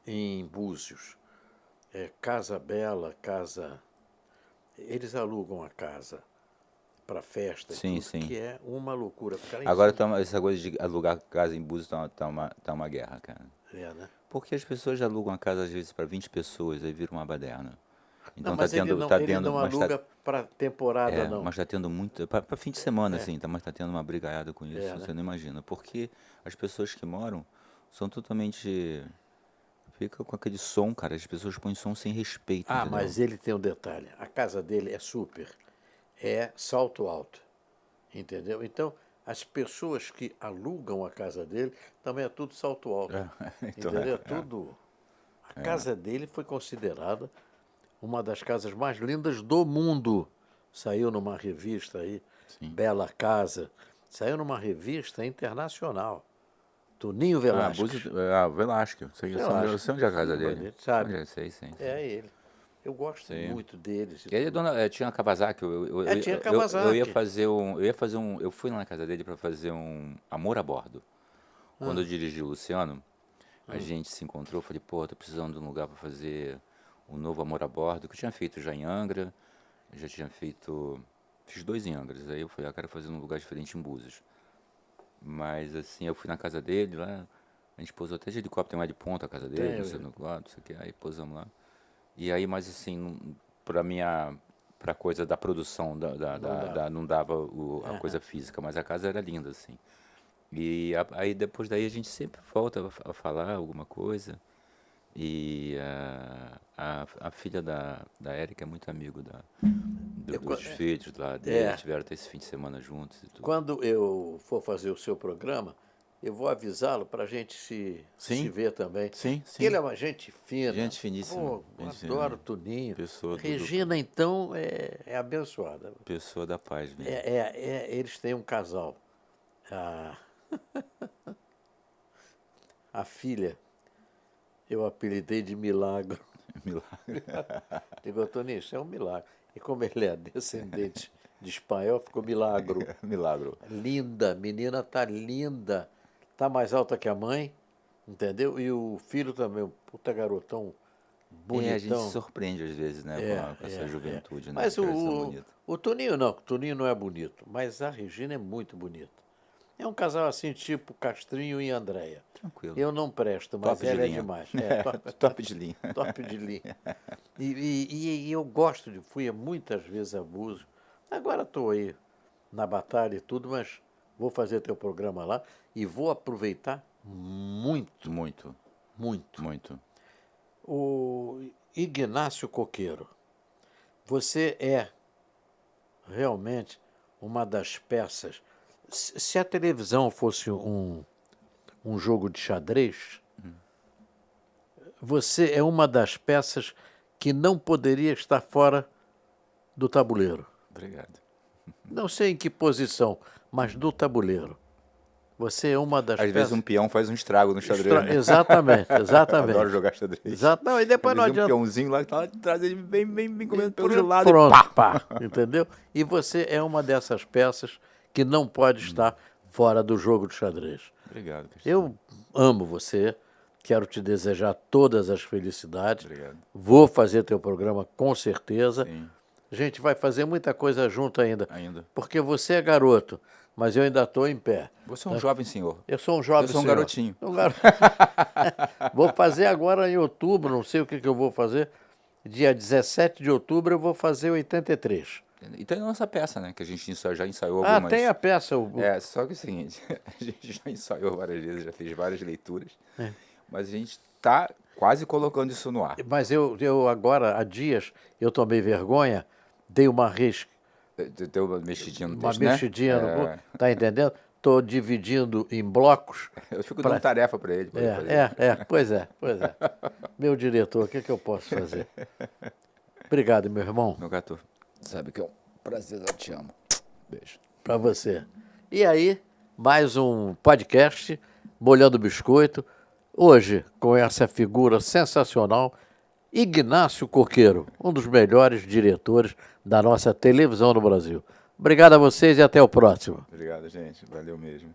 em Búzios. É Casa Bela, casa... Eles alugam a casa para festa, Sim, tudo, sim. que é uma loucura. Ficar lá em Agora cima. essa coisa de alugar casa em Búzios tá uma guerra, cara. É, né? Porque as pessoas já alugam a casa às vezes para 20 pessoas, aí vira uma baderna. Então Não, mas ele não mas aluga para temporada, não. mas tá tendo muito, para fim de semana assim, mas tá tendo uma brigaiada com isso, É, né? você não imagina, porque as pessoas que moram são totalmente fica com aquele som, cara, as pessoas põem som sem respeito, Ah, entendeu? mas ele tem um detalhe. A casa dele é super. É salto alto. Entendeu? Então, as pessoas que alugam a casa dele também é tudo salto alto. Então, Entendeu? Tudo. A casa dele foi considerada uma das casas mais lindas do mundo. Saiu numa revista aí, Sim. Bela Casa. Saiu numa revista internacional. Toninho Velasquez. Velasco, sei Velasquez. eu sei onde é a casa Sim, dele. sabe? Sei. É ele. Eu gosto Sim. muito deles. e Ele tudo. tinha Kawasaki, Tinha Kawasaki. eu fui lá na casa dele para fazer um Amor a Bordo. Quando eu dirigi o Luciano, a gente se encontrou, falei, pô, tô precisando de um lugar para fazer um novo Amor a Bordo, que eu tinha feito já em Angra, fiz 2 em Angra, aí eu falei, quero fazer num lugar diferente em Búzios. Mas assim, eu fui na casa dele lá, a gente pousou até de helicóptero, tem mais de ponta a casa dele, Tem, não sei no lado, não sei o que, aí pousamos lá. E aí, mas assim, pra coisa da produção, não dava a coisa física, mas a casa era linda, assim. E aí depois daí a gente sempre volta a falar alguma coisa. E a filha da Érica é muito amigo dos filhos lá dele, tiveram até esse fim de semana juntos e tudo. Quando eu for fazer o seu programa, eu vou avisá-lo para a gente se ver também. Sim, Porque ele é uma gente fina. Gente finíssima. Pô, adoro o Tuninho. Pessoa Regina, então, é abençoada. Pessoa da paz mesmo. Eles têm um casal. A filha, eu apelidei de Milagro. Milagre. Digo, Toninho, isso é um milagre. E como ele é descendente de espanhol, ficou Milagro. Milagro. Linda, a menina tá linda. Tá mais alta que a mãe, entendeu? E o filho também, um puta garotão bonitão. A gente se surpreende às vezes, né, com essa juventude, né? Mas que parece tão bonita. o Toninho não, o Toninho não é bonito, mas a Regina é muito bonita. É um casal assim, tipo Castrinho e Andréia. Tranquilo. Eu não presto, mas Top de ela é linha. demais. Top de linha. Top de linha. E eu gosto fui muitas vezes a Búzios. Agora estou aí na batalha e tudo, mas vou fazer teu programa lá e vou aproveitar muito, Muito, muito. muito. O Ignácio Coqueiro, você é realmente uma das peças. Se a televisão fosse um jogo de xadrez, você é uma das peças que não poderia estar fora do tabuleiro. Obrigado. Não sei em que posição, mas do tabuleiro. Você é uma das Às peças... vezes um peão faz um estrago no xadrez, né? Exatamente, exatamente. Adoro jogar xadrez. Exato. Não, e depois não Às vezes adianta... um peãozinho lá que tá lá de trás, ele vem comendo pelo lado Pronto, e pá! pá, entendeu? E você é uma dessas peças que não pode estar fora do jogo de xadrez. Obrigado, Cristiano. Eu amo você, quero te desejar todas as felicidades. Obrigado. Vou fazer teu programa com certeza. Sim, A gente vai fazer muita coisa junto ainda. ainda. Porque você é garoto, mas eu ainda estou em pé. Você é um jovem senhor. Eu sou um jovem Eu sou um senhor. garotinho. Vou fazer agora em outubro, não sei o que eu vou fazer. Dia 17 de outubro eu vou fazer 83. E tem a nossa peça, né? Que a gente já ensaiou Ah, algumas... tem a peça. Só que é o seguinte, a gente já ensaiou várias vezes, já fez várias leituras, mas a gente tá quase colocando isso no ar. Mas eu agora, há dias, eu tomei vergonha, dei uma Deu uma mexidinha no uma texto, né? mexidinha no... Tá entendendo? Estou dividindo em blocos. Eu fico dando tarefa para ele. Pois é. Meu diretor, o que eu posso fazer? Obrigado, meu irmão. Meu gato, sabe que é um prazer, eu te amo. Beijo. Para você. E aí, mais um podcast, Molhando Biscoito. Hoje, com essa figura sensacional, Ignácio Coqueiro, um dos melhores diretores da nossa televisão no Brasil. Obrigado a vocês e até o próximo. Obrigado, gente. Valeu mesmo.